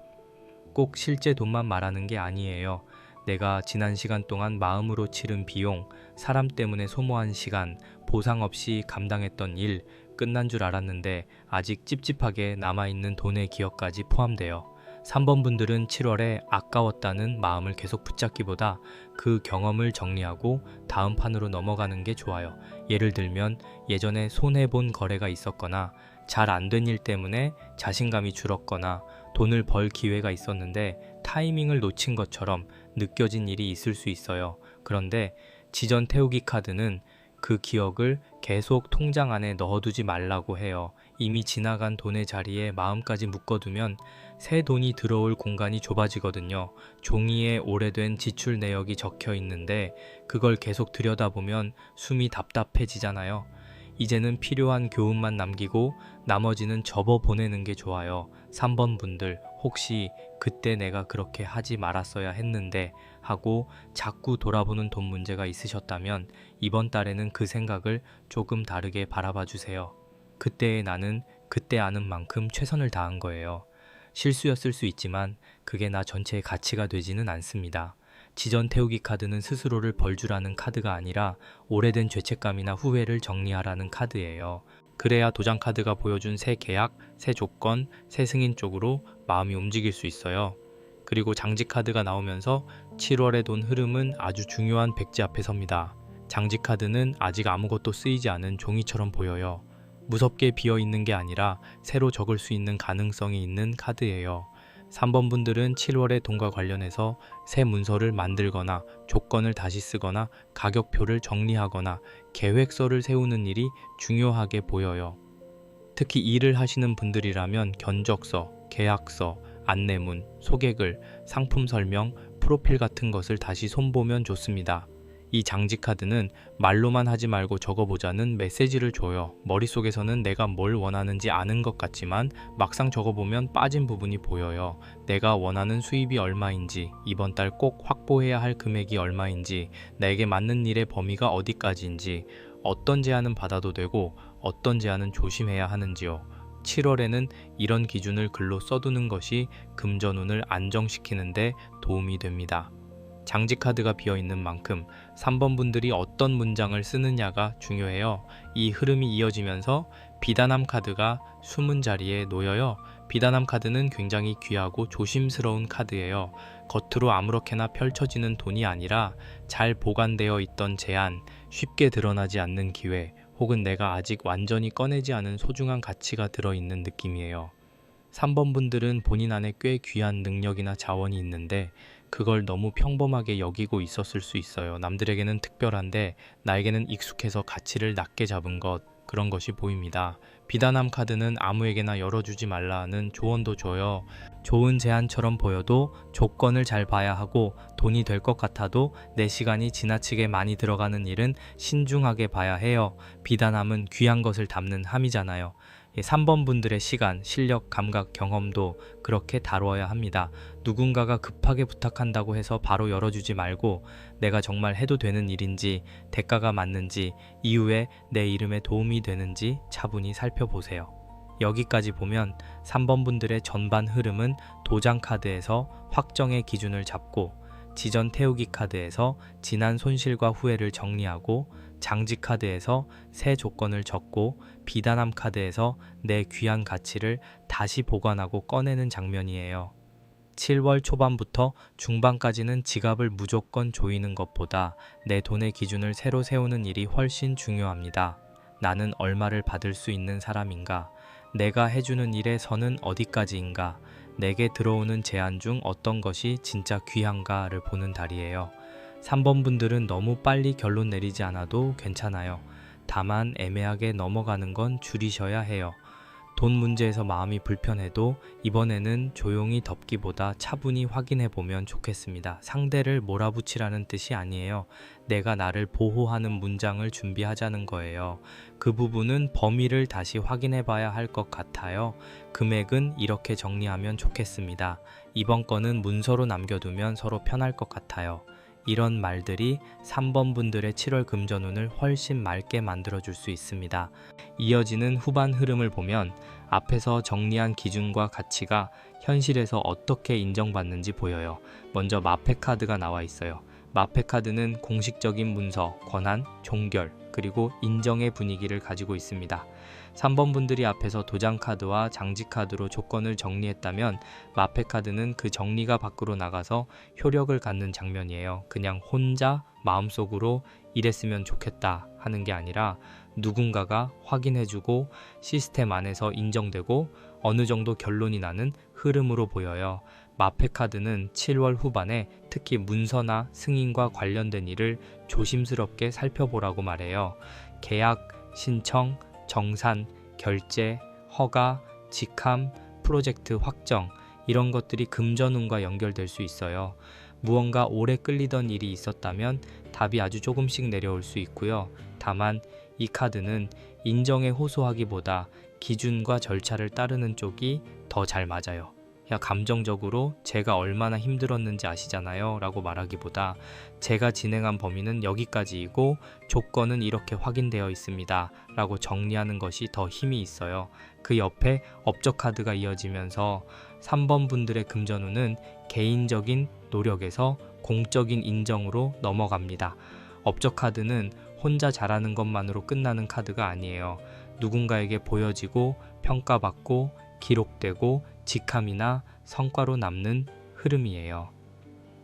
꼭 실제 돈만 말하는 게 아니에요. 내가 지난 시간 동안 마음으로 치른 비용, 사람 때문에 소모한 시간, 보상 없이 감당했던 일, 끝난 줄 알았는데 아직 찝찝하게 남아있는 돈의 기억까지 포함돼요. 3번 분들은 7월에 아까웠다는 마음을 계속 붙잡기보다 그 경험을 정리하고 다음 판으로 넘어가는 게 좋아요. 예를 들면 예전에 손해본 거래가 있었거나 잘 안 된 일 때문에 자신감이 줄었거나 돈을 벌 기회가 있었는데 타이밍을 놓친 것처럼 느껴진 일이 있을 수 있어요. 그런데 지전 태우기 카드는 그 기억을 계속 통장 안에 넣어두지 말라고 해요. 이미 지나간 돈의 자리에 마음까지 묶어두면 새 돈이 들어올 공간이 좁아지거든요. 종이에 오래된 지출 내역이 적혀 있는데 그걸 계속 들여다보면 숨이 답답해지잖아요. 이제는 필요한 교훈만 남기고 나머지는 접어보내는 게 좋아요. 3번 분들 혹시 그때 내가 그렇게 하지 말았어야 했는데 하고 자꾸 돌아보는 돈 문제가 있으셨다면 이번 달에는 그 생각을 조금 다르게 바라봐 주세요. 그때의 나는 그때 아는 만큼 최선을 다한 거예요. 실수였을 수 있지만 그게 나 전체의 가치가 되지는 않습니다. 지전 태우기 카드는 스스로를 벌주라는 카드가 아니라 오래된 죄책감이나 후회를 정리하라는 카드예요. 그래야 도장 카드가 보여준 새 계약, 새 조건, 새 승인 쪽으로 마음이 움직일 수 있어요. 그리고 장지 카드가 나오면서 7월의 돈 흐름은 아주 중요한 백지 앞에 섭니다. 장지 카드는 아직 아무것도 쓰이지 않은 종이처럼 보여요. 무섭게 비어있는 게 아니라 새로 적을 수 있는 가능성이 있는 카드예요. 3번 분들은 7월의 돈과 관련해서 새 문서를 만들거나 조건을 다시 쓰거나 가격표를 정리하거나 계획서를 세우는 일이 중요하게 보여요. 특히 일을 하시는 분들이라면 견적서, 계약서, 안내문, 소개글, 상품 설명, 프로필 같은 것을 다시 손보면 좋습니다. 이 장지 카드는 말로만 하지 말고 적어보자는 메시지를 줘요. 머릿속에서는 내가 뭘 원하는지 아는 것 같지만 막상 적어보면 빠진 부분이 보여요. 내가 원하는 수입이 얼마인지, 이번 달 꼭 확보해야 할 금액이 얼마인지, 나에게 맞는 일의 범위가 어디까지인지, 어떤 제안은 받아도 되고 어떤 제안은 조심해야 하는지요. 7월에는 이런 기준을 글로 써두는 것이 금전운을 안정시키는 데 도움이 됩니다. 장지 카드가 비어있는 만큼 3번 분들이 어떤 문장을 쓰느냐가 중요해요. 이 흐름이 이어지면서 비단함 카드가 숨은 자리에 놓여요. 비단함 카드는 굉장히 귀하고 조심스러운 카드예요. 겉으로 아무렇게나 펼쳐지는 돈이 아니라 잘 보관되어 있던 제안, 쉽게 드러나지 않는 기회, 혹은 내가 아직 완전히 꺼내지 않은 소중한 가치가 들어있는 느낌이에요. 3번 분들은 본인 안에 꽤 귀한 능력이나 자원이 있는데 그걸 너무 평범하게 여기고 있었을 수 있어요. 남들에게는 특별한데 나에게는 익숙해서 가치를 낮게 잡은 것, 그런 것이 보입니다. 비단함 카드는 아무에게나 열어주지 말라는 조언도 줘요. 좋은 제안처럼 보여도 조건을 잘 봐야 하고 돈이 될 것 같아도 내 시간이 지나치게 많이 들어가는 일은 신중하게 봐야 해요. 비단함은 귀한 것을 담는 함이잖아요. 3번 분들의 시간, 실력, 감각, 경험도 그렇게 다루어야 합니다. 누군가가 급하게 부탁한다고 해서 바로 열어주지 말고 내가 정말 해도 되는 일인지, 대가가 맞는지, 이후에 내 이름에 도움이 되는지 차분히 살펴보세요. 여기까지 보면 3번 분들의 전반 흐름은 도장 카드에서 확정의 기준을 잡고, 지전 태우기 카드에서 지난 손실과 후회를 정리하고, 장지 카드에서 새 조건을 적고, 비단함 카드에서 내 귀한 가치를 다시 보관하고 꺼내는 장면이에요. 7월 초반부터 중반까지는 지갑을 무조건 조이는 것보다 내 돈의 기준을 새로 세우는 일이 훨씬 중요합니다. 나는 얼마를 받을 수 있는 사람인가? 내가 해주는 일의 선은 어디까지인가? 내게 들어오는 제안 중 어떤 것이 진짜 귀한가를 보는 달이에요. 3번 분들은 너무 빨리 결론 내리지 않아도 괜찮아요. 다만 애매하게 넘어가는 건 줄이셔야 해요. 돈 문제에서 마음이 불편해도 이번에는 조용히 덮기보다 차분히 확인해 보면 좋겠습니다. 상대를 몰아붙이라는 뜻이 아니에요. 내가 나를 보호하는 문장을 준비하자는 거예요. 그 부분은 범위를 다시 확인해 봐야 할 것 같아요. 금액은 이렇게 정리하면 좋겠습니다. 이번 건은 문서로 남겨두면 서로 편할 것 같아요. 이런 말들이 3번 분들의 7월 금전운을 훨씬 맑게 만들어줄 수 있습니다. 이어지는 후반 흐름을 보면 앞에서 정리한 기준과 가치가 현실에서 어떻게 인정받는지 보여요. 먼저 마패 카드가 나와 있어요. 마패 카드는 공식적인 문서, 권한, 종결, 그리고 인정의 분위기를 가지고 있습니다. 3번 분들이 앞에서 도장 카드와 장지 카드로 조건을 정리했다면 마패 카드는 그 정리가 밖으로 나가서 효력을 갖는 장면이에요. 그냥 혼자 마음속으로 이랬으면 좋겠다 하는 게 아니라 누군가가 확인해주고 시스템 안에서 인정되고 어느 정도 결론이 나는 흐름으로 보여요. 마패 카드는 7월 후반에 특히 문서나 승인과 관련된 일을 조심스럽게 살펴보라고 말해요. 계약, 신청, 정산, 결제, 허가, 직함, 프로젝트 확정 이런 것들이 금전운과 연결될 수 있어요. 무언가 오래 끌리던 일이 있었다면 답이 아주 조금씩 내려올 수 있고요. 다만 이 카드는 인정에 호소하기보다 기준과 절차를 따르는 쪽이 더 잘 맞아요. 감정적으로 제가 얼마나 힘들었는지 아시잖아요 라고 말하기보다 제가 진행한 범위는 여기까지이고 조건은 이렇게 확인되어 있습니다 라고 정리하는 것이 더 힘이 있어요. 그 옆에 업적 카드가 이어지면서 3번 분들의 금전운은 개인적인 노력에서 공적인 인정으로 넘어갑니다. 업적 카드는 혼자 잘하는 것만으로 끝나는 카드가 아니에요. 누군가에게 보여지고 평가받고 기록되고 직함이나 성과로 남는 흐름이에요.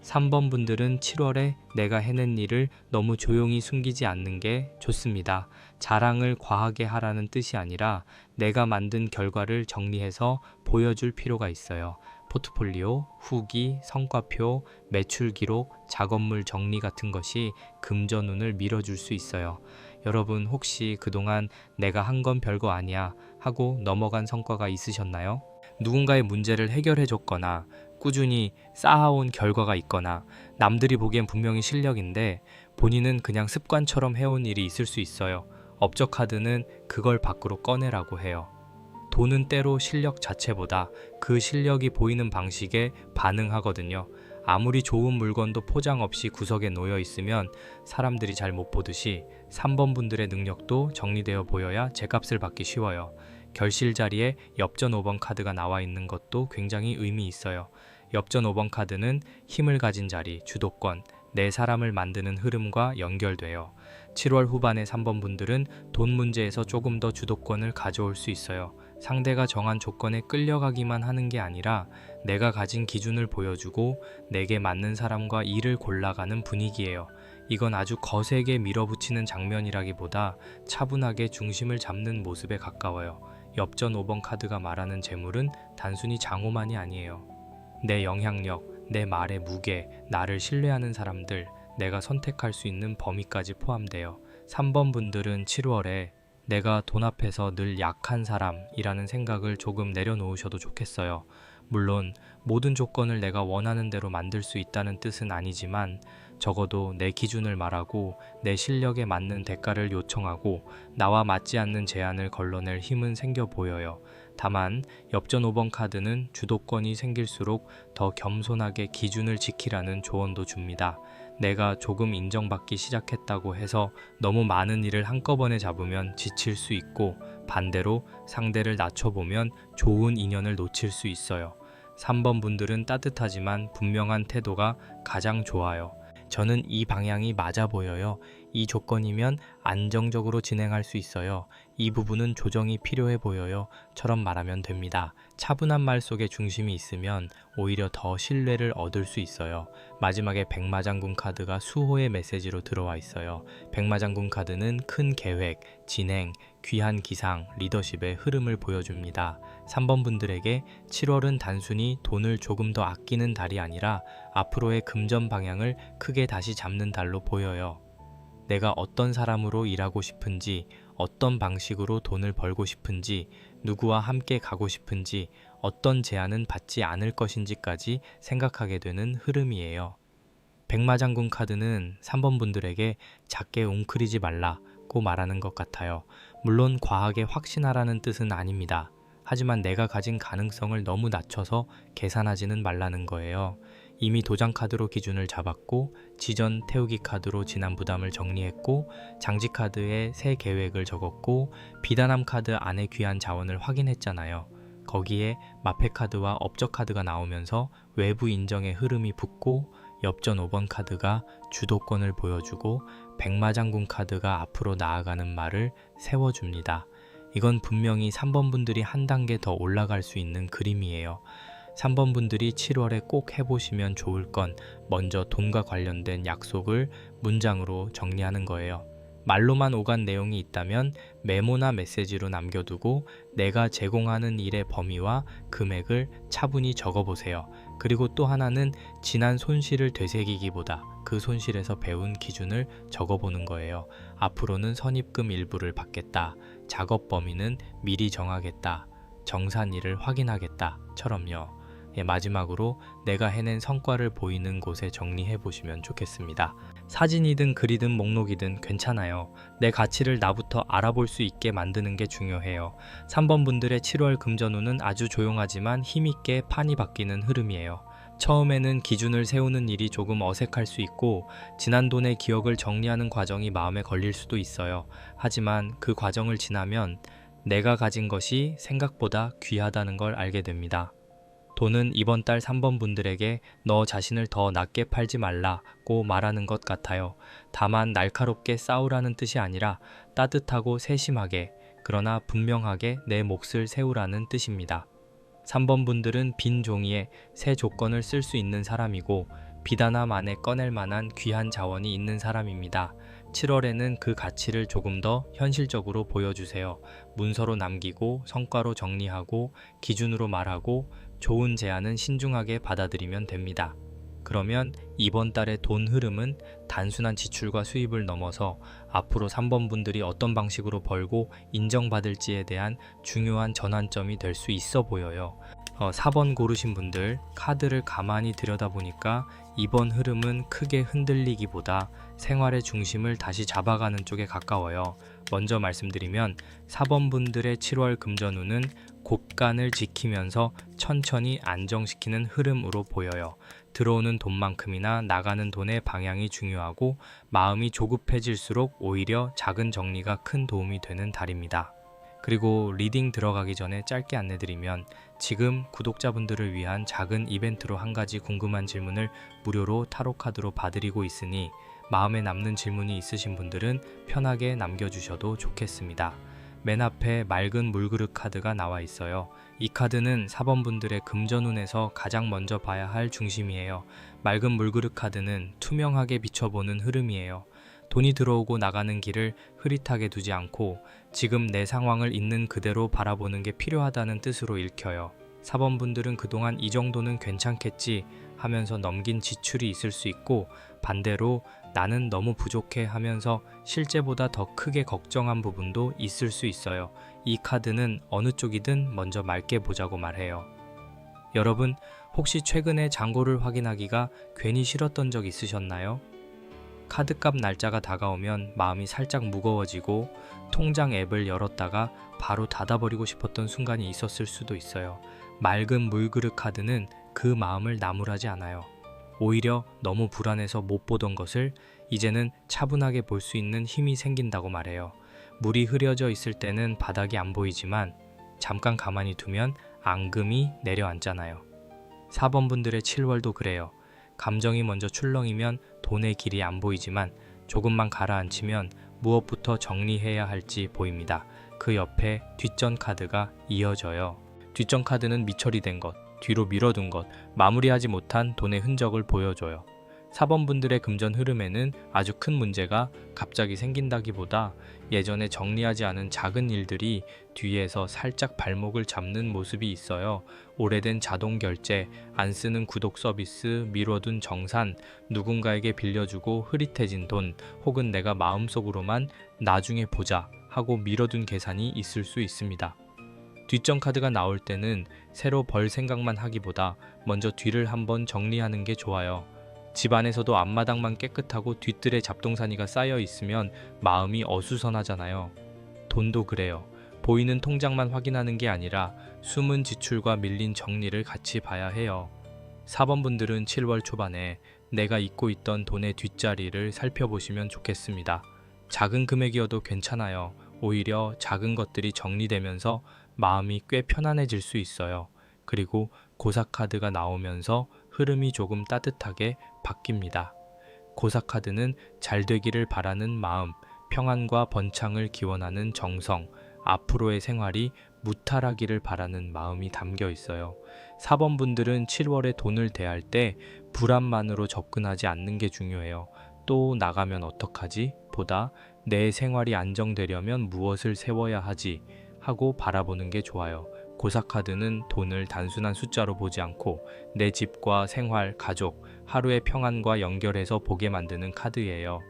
3번 분들은 7월에 내가 해낸 일을 너무 조용히 숨기지 않는 게 좋습니다. 자랑을 과하게 하라는 뜻이 아니라 내가 만든 결과를 정리해서 보여줄 필요가 있어요. 포트폴리오, 후기, 성과표, 매출 기록, 작업물 정리 같은 것이 금전운을 밀어줄 수 있어요. 여러분 혹시 그동안 내가 한 건 별거 아니야 하고 넘어간 성과가 있으셨나요? 누군가의 문제를 해결해 줬거나 꾸준히 쌓아온 결과가 있거나 남들이 보기엔 분명히 실력인데 본인은 그냥 습관처럼 해온 일이 있을 수 있어요. 업적 카드는 그걸 밖으로 꺼내라고 해요. 돈은 때로 실력 자체보다 그 실력이 보이는 방식에 반응하거든요. 아무리 좋은 물건도 포장 없이 구석에 놓여 있으면 사람들이 잘 못 보듯이 3번 분들의 능력도 정리되어 보여야 제값을 받기 쉬워요. 결실 자리에 엽전 5번 카드가 나와 있는 것도 굉장히 의미 있어요. 엽전 5번 카드는 힘을 가진 자리, 주도권, 내 사람을 만드는 흐름과 연결돼요. 7월 후반에 3번 분들은 돈 문제에서 조금 더 주도권을 가져올 수 있어요. 상대가 정한 조건에 끌려가기만 하는 게 아니라 내가 가진 기준을 보여주고 내게 맞는 사람과 일을 골라가는 분위기예요. 이건 아주 거세게 밀어붙이는 장면이라기보다 차분하게 중심을 잡는 모습에 가까워요. 엽전 5번 카드가 말하는 재물은 단순히 장호만이 아니에요. 내 영향력, 내 말의 무게, 나를 신뢰하는 사람들, 내가 선택할 수 있는 범위까지 포함돼요. 3번 분들은 7월에 내가 돈 앞에서 늘 약한 사람이라는 생각을 조금 내려놓으셔도 좋겠어요. 물론 모든 조건을 내가 원하는 대로 만들 수 있다는 뜻은 아니지만 적어도 내 기준을 말하고 내 실력에 맞는 대가를 요청하고 나와 맞지 않는 제안을 걸러낼 힘은 생겨 보여요. 다만 엽전 5번 카드는 주도권이 생길수록 더 겸손하게 기준을 지키라는 조언도 줍니다. 내가 조금 인정받기 시작했다고 해서 너무 많은 일을 한꺼번에 잡으면 지칠 수 있고 반대로 상대를 낮춰보면 좋은 인연을 놓칠 수 있어요. 3번 분들은 따뜻하지만 분명한 태도가 가장 좋아요. 저는 이 방향이 맞아 보여요. 이 조건이면 안정적으로 진행할 수 있어요. 이 부분은 조정이 필요해 보여요. 처럼 말하면 됩니다. 차분한 말 속에 중심이 있으면 오히려 더 신뢰를 얻을 수 있어요. 마지막에 백마장군 카드가 수호의 메시지로 들어와 있어요. 백마장군 카드는 큰 계획, 진행, 귀한 기상, 리더십의 흐름을 보여줍니다. 3번 분들에게 7월은 단순히 돈을 조금 더 아끼는 달이 아니라 앞으로의 금전 방향을 크게 다시 잡는 달로 보여요. 내가 어떤 사람으로 일하고 싶은지, 어떤 방식으로 돈을 벌고 싶은지 누구와 함께 가고 싶은지, 어떤 제안은 받지 않을 것인지까지 생각하게 되는 흐름이에요. 백마장군 카드는 3번 분들에게 작게 웅크리지 말라고 말하는 것 같아요. 물론 과하게 확신하라는 뜻은 아닙니다. 하지만 내가 가진 가능성을 너무 낮춰서 계산하지는 말라는 거예요. 이미 도장 카드로 기준을 잡았고, 지전 태우기 카드로 지난 부담을 정리했고, 장지 카드에 새 계획을 적었고, 비단함 카드 안에 귀한 자원을 확인했잖아요. 거기에 마패 카드와 업적 카드가 나오면서 외부 인정의 흐름이 붙고, 엽전 5번 카드가 주도권을 보여주고 백마장군 카드가 앞으로 나아가는 말을 세워줍니다. 이건 분명히 3번 분들이 한 단계 더 올라갈 수 있는 그림이에요. 3번 분들이 7월에 꼭 해보시면 좋을 건 먼저 돈과 관련된 약속을 문장으로 정리하는 거예요. 말로만 오간 내용이 있다면 메모나 메시지로 남겨두고 내가 제공하는 일의 범위와 금액을 차분히 적어보세요. 그리고 또 하나는 지난 손실을 되새기기보다 그 손실에서 배운 기준을 적어보는 거예요. 앞으로는 선입금 일부를 받겠다. 작업 범위는 미리 정하겠다. 정산일을 확인하겠다.처럼요. 마지막으로 내가 해낸 성과를 보이는 곳에 정리해 보시면 좋겠습니다. 사진이든 글이든 목록이든 괜찮아요. 내 가치를 나부터 알아볼 수 있게 만드는 게 중요해요. 3번 분들의 7월 금전운은 아주 조용하지만 힘있게 판이 바뀌는 흐름이에요. 처음에는 기준을 세우는 일이 조금 어색할 수 있고 지난 돈의 기억을 정리하는 과정이 마음에 걸릴 수도 있어요. 하지만 그 과정을 지나면 내가 가진 것이 생각보다 귀하다는 걸 알게 됩니다. 돈은 이번 달 3번 분들에게 너 자신을 더 낮게 팔지 말라고 말하는 것 같아요. 다만 날카롭게 싸우라는 뜻이 아니라 따뜻하고 세심하게, 그러나 분명하게 내 몫을 세우라는 뜻입니다. 3번 분들은 빈 종이에 새 조건을 쓸 수 있는 사람이고 비단함 안에 꺼낼 만한 귀한 자원이 있는 사람입니다. 7월에는 그 가치를 조금 더 현실적으로 보여주세요. 문서로 남기고 성과로 정리하고 기준으로 말하고 좋은 제안은 신중하게 받아들이면 됩니다. 그러면 이번 달의 돈 흐름은 단순한 지출과 수입을 넘어서 앞으로 3번 분들이 어떤 방식으로 벌고 인정받을지에 대한 중요한 전환점이 될 수 있어 보여요. 4번 고르신 분들 카드를 가만히 들여다보니까 이번 흐름은 크게 흔들리기보다 생활의 중심을 다시 잡아가는 쪽에 가까워요. 먼저 말씀드리면 4번 분들의 7월 금전운은 곳간을 지키면서 천천히 안정시키는 흐름으로 보여요. 들어오는 돈만큼이나 나가는 돈의 방향이 중요하고 마음이 조급해질수록 오히려 작은 정리가 큰 도움이 되는 달입니다. 그리고 리딩 들어가기 전에 짧게 안내드리면 지금 구독자분들을 위한 작은 이벤트로 한 가지 궁금한 질문을 무료로 타로 카드로 봐드리고 있으니 마음에 남는 질문이 있으신 분들은 편하게 남겨주셔도 좋겠습니다. 맨 앞에 맑은 물그릇 카드가 나와 있어요. 이 카드는 4번 분들의 금전운에서 가장 먼저 봐야 할 중심이에요. 맑은 물그릇 카드는 투명하게 비춰보는 흐름이에요. 돈이 들어오고 나가는 길을 흐릿하게 두지 않고 지금 내 상황을 있는 그대로 바라보는 게 필요하다는 뜻으로 읽혀요. 4번 분들은 그동안 이 정도는 괜찮겠지 하면서 넘긴 지출이 있을 수 있고 반대로 나는 너무 부족해 하면서 실제보다 더 크게 걱정한 부분도 있을 수 있어요. 이 카드는 어느 쪽이든 먼저 맑게 보자고 말해요. 여러분, 혹시 최근에 잔고를 확인하기가 괜히 싫었던 적 있으셨나요? 카드값 날짜가 다가오면 마음이 살짝 무거워지고 통장 앱을 열었다가 바로 닫아버리고 싶었던 순간이 있었을 수도 있어요. 맑은 물그릇 카드는 그 마음을 나무라지 않아요. 오히려 너무 불안해서 못 보던 것을 이제는 차분하게 볼 수 있는 힘이 생긴다고 말해요. 물이 흐려져 있을 때는 바닥이 안 보이지만 잠깐 가만히 두면 앙금이 내려앉잖아요. 4번 분들의 7월도 그래요. 감정이 먼저 출렁이면 돈의 길이 안 보이지만 조금만 가라앉히면 무엇부터 정리해야 할지 보입니다. 그 옆에 뒷전 카드가 이어져요. 뒷전 카드는 미처리된 것, 뒤로 밀어둔 것, 마무리하지 못한 돈의 흔적을 보여줘요. 4번 분들의 금전 흐름에는 아주 큰 문제가 갑자기 생긴다기보다 예전에 정리하지 않은 작은 일들이 뒤에서 살짝 발목을 잡는 모습이 있어요. 오래된 자동 결제, 안 쓰는 구독 서비스, 미뤄둔 정산, 누군가에게 빌려주고 흐릿해진 돈, 혹은 내가 마음속으로만 나중에 보자 하고 미뤄둔 계산이 있을 수 있습니다. 뒷전 카드가 나올 때는 새로 벌 생각만 하기보다 먼저 뒤를 한번 정리하는 게 좋아요. 집 안에서도 앞마당만 깨끗하고 뒷뜰에 잡동사니가 쌓여 있으면 마음이 어수선하잖아요. 돈도 그래요. 보이는 통장만 확인하는 게 아니라 숨은 지출과 밀린 정리를 같이 봐야 해요. 4번 분들은 7월 초반에 내가 잊고 있던 돈의 뒷자리를 살펴보시면 좋겠습니다. 작은 금액이어도 괜찮아요. 오히려 작은 것들이 정리되면서 마음이 꽤 편안해질 수 있어요. 그리고 고사카드가 나오면서 흐름이 조금 따뜻하게 바뀝니다. 고사카드는 잘 되기를 바라는 마음, 평안과 번창을 기원하는 정성, 앞으로의 생활이 무탈하기를 바라는 마음이 담겨 있어요. 4번 분들은 7월에 돈을 대할 때 불안만으로 접근하지 않는 게 중요해요. 또 나가면 어떡하지? 보다 내 생활이 안정되려면 무엇을 세워야 하지? 하고 바라보는 게 좋아요. 고사카드는 돈을 단순한 숫자로 보지 않고 내 집과 생활, 가족, 하루의 평안과 연결해서 보게 만드는 카드예요.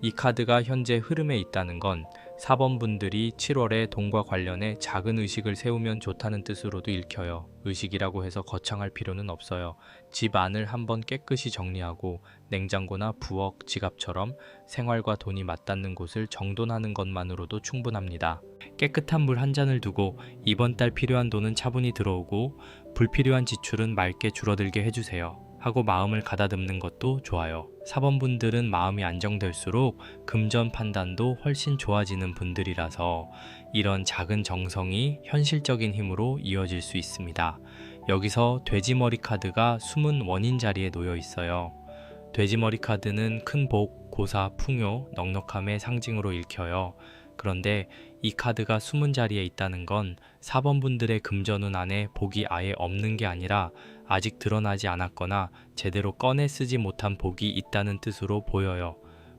이 카드가 현재 흐름에 있다는 건 4번 분들이 7월에 돈과 관련해 작은 의식을 세우면 좋다는 뜻으로도 읽혀요. 의식이라고 해서 거창할 필요는 없어요. 집 안을 한번 깨끗이 정리하고 냉장고나 부엌, 지갑처럼 생활과 돈이 맞닿는 곳을 정돈하는 것만으로도 충분합니다. 깨끗한 물 한 잔을 두고 이번 달 필요한 돈은 차분히 들어오고 불필요한 지출은 맑게 줄어들게 해주세요. 하고 마음을 가다듬는 것도 좋아요. 4번 분들은 마음이 안정될수록 금전 판단도 훨씬 좋아지는 분들이라서 이런 작은 정성이 현실적인 힘으로 이어질 수 있습니다. 여기서 돼지머리 카드가 숨은 원인 자리에 놓여 있어요. 돼지머리 카드는 큰 복, 고사, 풍요, 넉넉함의 상징으로 읽혀요. 그런데 이 카드가 숨은 자리에 있다는 건 4번 분들의 금전운 안에 복이 아예 없는 게 아니라 아직 드러나지 않았거나 제대로 꺼내 쓰지 못한 복이 있다는 뜻으로 보여요.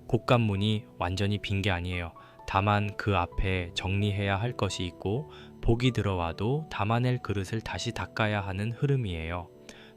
곡간문이 완전히 빈 게 아니에요. 다만 그 앞에 정리해야 할 것이 있고 복이 들어와도 담아낼 그릇을 다시 닦아야 하는 흐름이에요.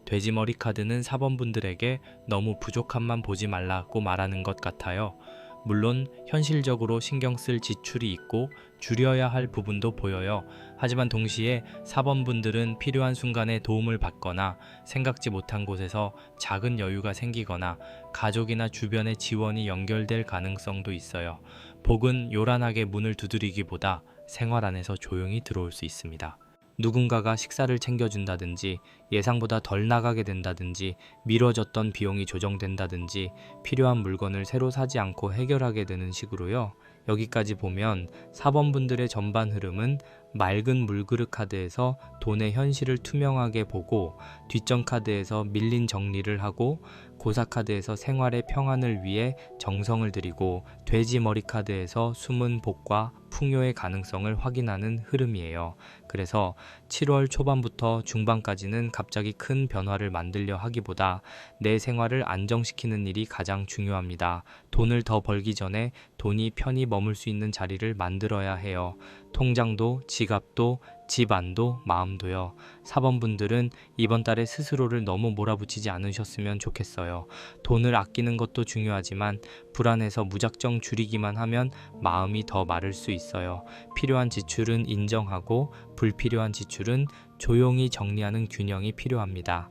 돼지머리 카드는 4번 분들에게 너무 부족함만 보지 말라고 말하는 것 같아요. 물론 현실적으로 신경 쓸 지출이 있고 줄여야 할 부분도 보여요. 하지만 동시에 4번 분들은 필요한 순간에 도움을 받거나 생각지 못한 곳에서 작은 여유가 생기거나 가족이나 주변의 지원이 연결될 가능성도 있어요. 복은 요란하게 문을 두드리기보다 생활 안에서 조용히 들어올 수 있습니다. 누군가가 식사를 챙겨준다든지 예상보다 덜 나가게 된다든지 미뤄졌던 비용이 조정된다든지 필요한 물건을 새로 사지 않고 해결하게 되는 식으로요. 여기까지 보면 4번 분들의 전반 흐름은 맑은 물그릇 카드에서 돈의 현실을 투명하게 보고 뒷전 카드에서 밀린 정리를 하고 고사 카드에서 생활의 평안을 위해 정성을 들이고 돼지 머리 카드에서 숨은 복과 풍요의 가능성을 확인하는 흐름이에요. 그래서 7월 초반부터 중반까지는 갑자기 큰 변화를 만들려 하기보다 내 생활을 안정시키는 일이 가장 중요합니다. 돈을 더 벌기 전에 돈이 편히 머물 수 있는 자리를 만들어야 해요. 통장도 지갑도 집안도 마음도요. 4번 분들은 이번 달에 스스로를 너무 몰아붙이지 않으셨으면 좋겠어요. 돈을 아끼는 것도 중요하지만 불안해서 무작정 줄이기만 하면 마음이 더 마를 수 있어요. 필요한 지출은 인정하고 불필요한 지출은 조용히 정리하는 균형이 필요합니다.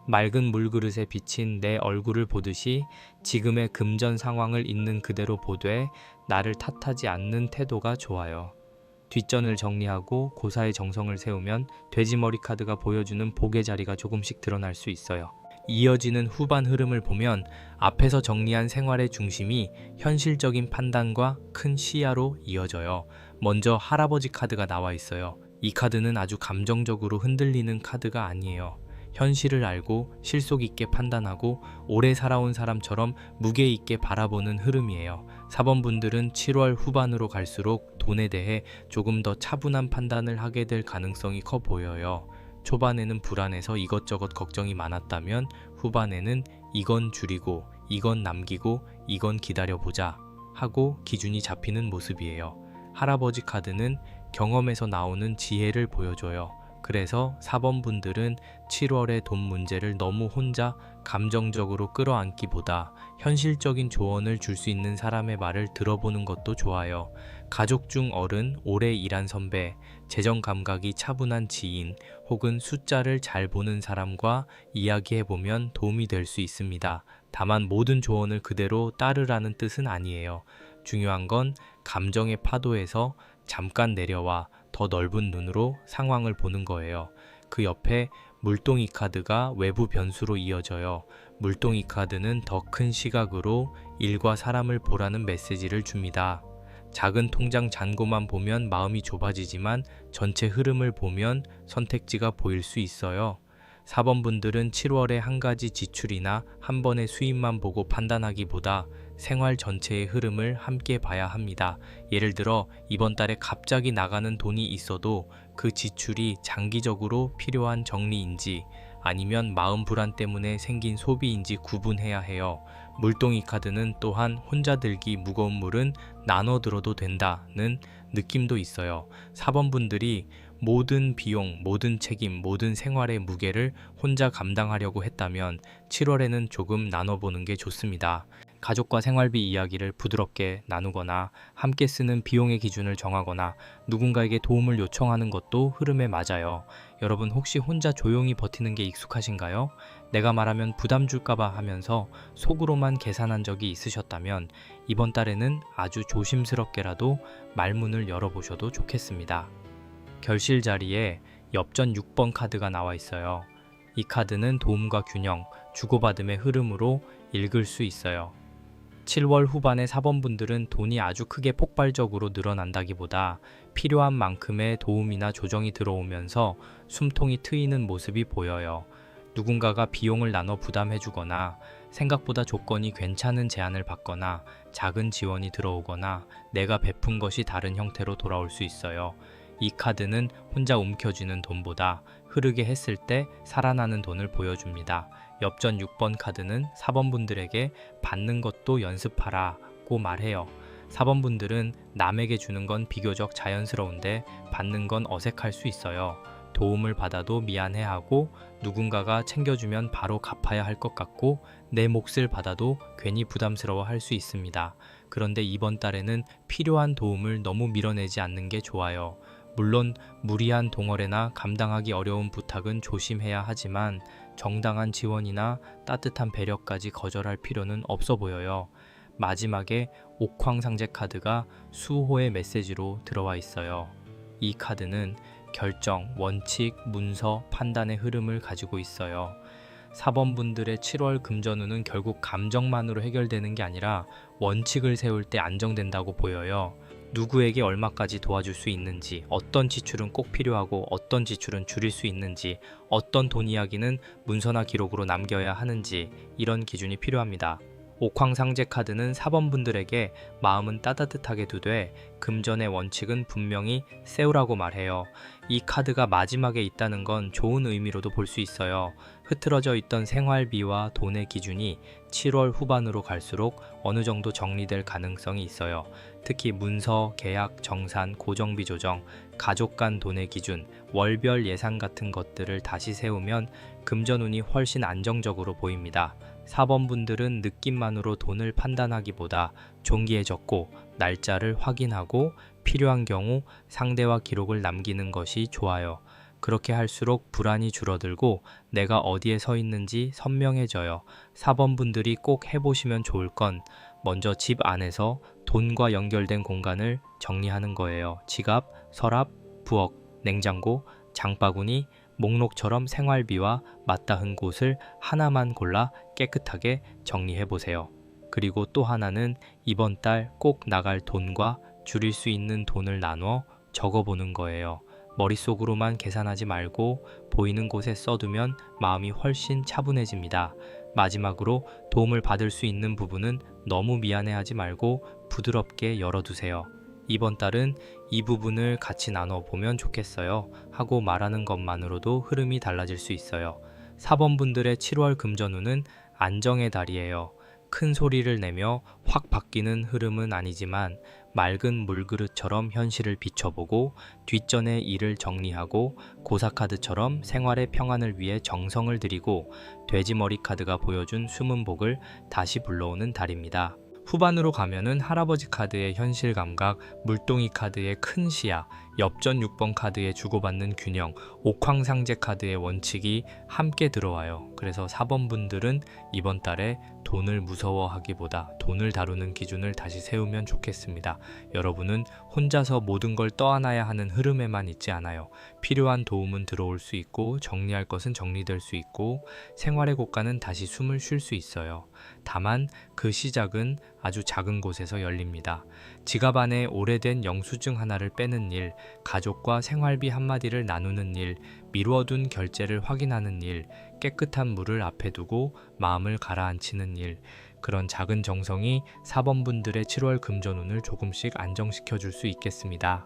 맑은 물그릇에 비친 내 얼굴을 보듯이 지금의 금전 상황을 있는 그대로 보되 나를 탓하지 않는 태도가 좋아요. 뒷전을 정리하고 고사의 정성을 세우면 돼지머리 카드가 보여주는 복의 자리가 조금씩 드러날 수 있어요. 이어지는 후반 흐름을 보면 앞에서 정리한 생활의 중심이 현실적인 판단과 큰 시야로 이어져요. 먼저 할아버지 카드가 나와 있어요. 이 카드는 아주 감정적으로 흔들리는 카드가 아니에요. 현실을 알고 실속 있게 판단하고 오래 살아온 사람처럼 무게 있게 바라보는 흐름이에요. 4번 분들은 7월 후반으로 갈수록 돈에 대해 조금 더 차분한 판단을 하게 될 가능성이 커 보여요. 초반에는 불안해서 이것저것 걱정이 많았다면 후반에는 이건 줄이고 이건 남기고 이건 기다려보자 하고 기준이 잡히는 모습이에요. 할아버지 카드는 경험에서 나오는 지혜를 보여줘요. 그래서 4번 분들은 7월의 돈 문제를 너무 혼자 감정적으로 끌어안기보다 현실적인 조언을 줄 수 있는 사람의 말을 들어보는 것도 좋아요. 가족 중 어른, 오래 일한 선배, 재정 감각이 차분한 지인, 혹은 숫자를 잘 보는 사람과 이야기해보면 도움이 될 수 있습니다. 다만 모든 조언을 그대로 따르라는 뜻은 아니에요. 중요한 건 감정의 파도에서 잠깐 내려와 더 넓은 눈으로 상황을 보는 거예요. 그 옆에 물동이 카드가 외부 변수로 이어져요. 물동이 카드는 더 큰 시각으로 일과 사람을 보라는 메시지를 줍니다. 작은 통장 잔고만 보면 마음이 좁아지지만 전체 흐름을 보면 선택지가 보일 수 있어요. 4번 분들은 7월에 한 가지 지출이나 한 번의 수입만 보고 판단하기보다 생활 전체의 흐름을 함께 봐야 합니다. 예를 들어 이번 달에 갑자기 나가는 돈이 있어도 그 지출이 장기적으로 필요한 정리인지 아니면 마음 불안 때문에 생긴 소비인지 구분해야 해요. 물동이 카드는 또한 혼자 들기 무거운 물은 나눠 들어도 된다는 느낌도 있어요. 4번 분들이 모든 비용, 모든 책임, 모든 생활의 무게를 혼자 감당하려고 했다면 7월에는 조금 나눠보는 게 좋습니다. 가족과 생활비 이야기를 부드럽게 나누거나 함께 쓰는 비용의 기준을 정하거나 누군가에게 도움을 요청하는 것도 흐름에 맞아요. 여러분 혹시 혼자 조용히 버티는 게 익숙하신가요? 내가 말하면 부담 줄까봐 하면서 속으로만 계산한 적이 있으셨다면 이번 달에는 아주 조심스럽게라도 말문을 열어보셔도 좋겠습니다. 결실 자리에 엽전 6번 카드가 나와 있어요. 이 카드는 도움과 균형, 주고받음의 흐름으로 읽을 수 있어요. 7월 후반에 4번 분들은 돈이 아주 크게 폭발적으로 늘어난다기보다 필요한 만큼의 도움이나 조정이 들어오면서 숨통이 트이는 모습이 보여요. 누군가가 비용을 나눠 부담해주거나 생각보다 조건이 괜찮은 제안을 받거나 작은 지원이 들어오거나 내가 베푼 것이 다른 형태로 돌아올 수 있어요. 이 카드는 혼자 움켜쥐는 돈보다 흐르게 했을 때 살아나는 돈을 보여줍니다. 엽전 6번 카드는 4번 분들에게 받는 것도 연습하라고 말해요. 4번 분들은 남에게 주는 건 비교적 자연스러운데 받는 건 어색할 수 있어요. 도움을 받아도 미안해하고 누군가가 챙겨주면 바로 갚아야 할 것 같고 내 몫을 받아도 괜히 부담스러워 할 수 있습니다. 그런데 이번 달에는 필요한 도움을 너무 밀어내지 않는 게 좋아요. 물론 무리한 동어래나 감당하기 어려운 부탁은 조심해야 하지만 정당한 지원이나 따뜻한 배려까지 거절할 필요는 없어 보여요. 마지막에 옥황상제 카드가 수호의 메시지로 들어와 있어요. 이 카드는 결정, 원칙, 문서, 판단의 흐름을 가지고 있어요. 4번 분들의 7월 금전운은 결국 감정만으로 해결되는 게 아니라 원칙을 세울 때 안정된다고 보여요. 누구에게 얼마까지 도와줄 수 있는지, 어떤 지출은 꼭 필요하고 어떤 지출은 줄일 수 있는지, 어떤 돈 이야기는 문서나 기록으로 남겨야 하는지 이런 기준이 필요합니다. 옥황상제 카드는 4번 분들에게 마음은 따뜻하게 두되 금전의 원칙은 분명히 세우라고 말해요. 이 카드가 마지막에 있다는 건 좋은 의미로도 볼 수 있어요. 흐트러져 있던 생활비와 돈의 기준이 7월 후반으로 갈수록 어느 정도 정리될 가능성이 있어요. 특히 문서, 계약, 정산, 고정비 조정, 가족 간 돈의 기준, 월별 예산 같은 것들을 다시 세우면 금전운이 훨씬 안정적으로 보입니다. 4번 분들은 느낌만으로 돈을 판단하기보다 종이에 적고 날짜를 확인하고 필요한 경우 상대와 기록을 남기는 것이 좋아요. 그렇게 할수록 불안이 줄어들고 내가 어디에 서 있는지 선명해져요. 4번 분들이 꼭 해보시면 좋을 건 먼저 집 안에서 돈과 연결된 공간을 정리하는 거예요. 지갑, 서랍, 부엌, 냉장고, 장바구니, 목록처럼 생활비와 맞닿은 곳을 하나만 골라 깨끗하게 정리해 보세요. 그리고 또 하나는 이번 달 꼭 나갈 돈과 줄일 수 있는 돈을 나눠 적어보는 거예요. 머릿속으로만 계산하지 말고 보이는 곳에 써두면 마음이 훨씬 차분해집니다. 마지막으로 도움을 받을 수 있는 부분은 너무 미안해하지 말고 부드럽게 열어두세요. 이번 달은 이 부분을 같이 나눠보면 좋겠어요 하고 말하는 것만으로도 흐름이 달라질 수 있어요. 4번 분들의 7월 금전운은 안정의 달이에요. 큰 소리를 내며 확 바뀌는 흐름은 아니지만 맑은 물그릇처럼 현실을 비춰보고 뒷전의 일을 정리하고 고사카드처럼 생활의 평안을 위해 정성을 들이고 돼지머리 카드가 보여준 숨은 복을 다시 불러오는 달입니다. 후반으로 가면은 할아버지 카드의 현실 감각, 물동이 카드의 큰 시야, 엽전 6번 카드의 주고받는 균형, 옥황상제 카드의 원칙이 함께 들어와요. 그래서 4번 분들은 이번 달에 돈을 무서워하기보다 돈을 다루는 기준을 다시 세우면 좋겠습니다. 여러분은 혼자서 모든 걸 떠안아야 하는 흐름에만 있지 않아요. 필요한 도움은 들어올 수 있고 정리할 것은 정리될 수 있고 생활의 고가는 다시 숨을 쉴 수 있어요. 다만 그 시작은 아주 작은 곳에서 열립니다. 지갑 안에 오래된 영수증 하나를 빼는 일, 가족과 생활비 한마디를 나누는 일, 미루어둔 결제를 확인하는 일, 깨끗한 물을 앞에 두고 마음을 가라앉히는 일, 그런 작은 정성이 4번 분들의 7월 금전운을 조금씩 안정시켜 줄 수 있겠습니다.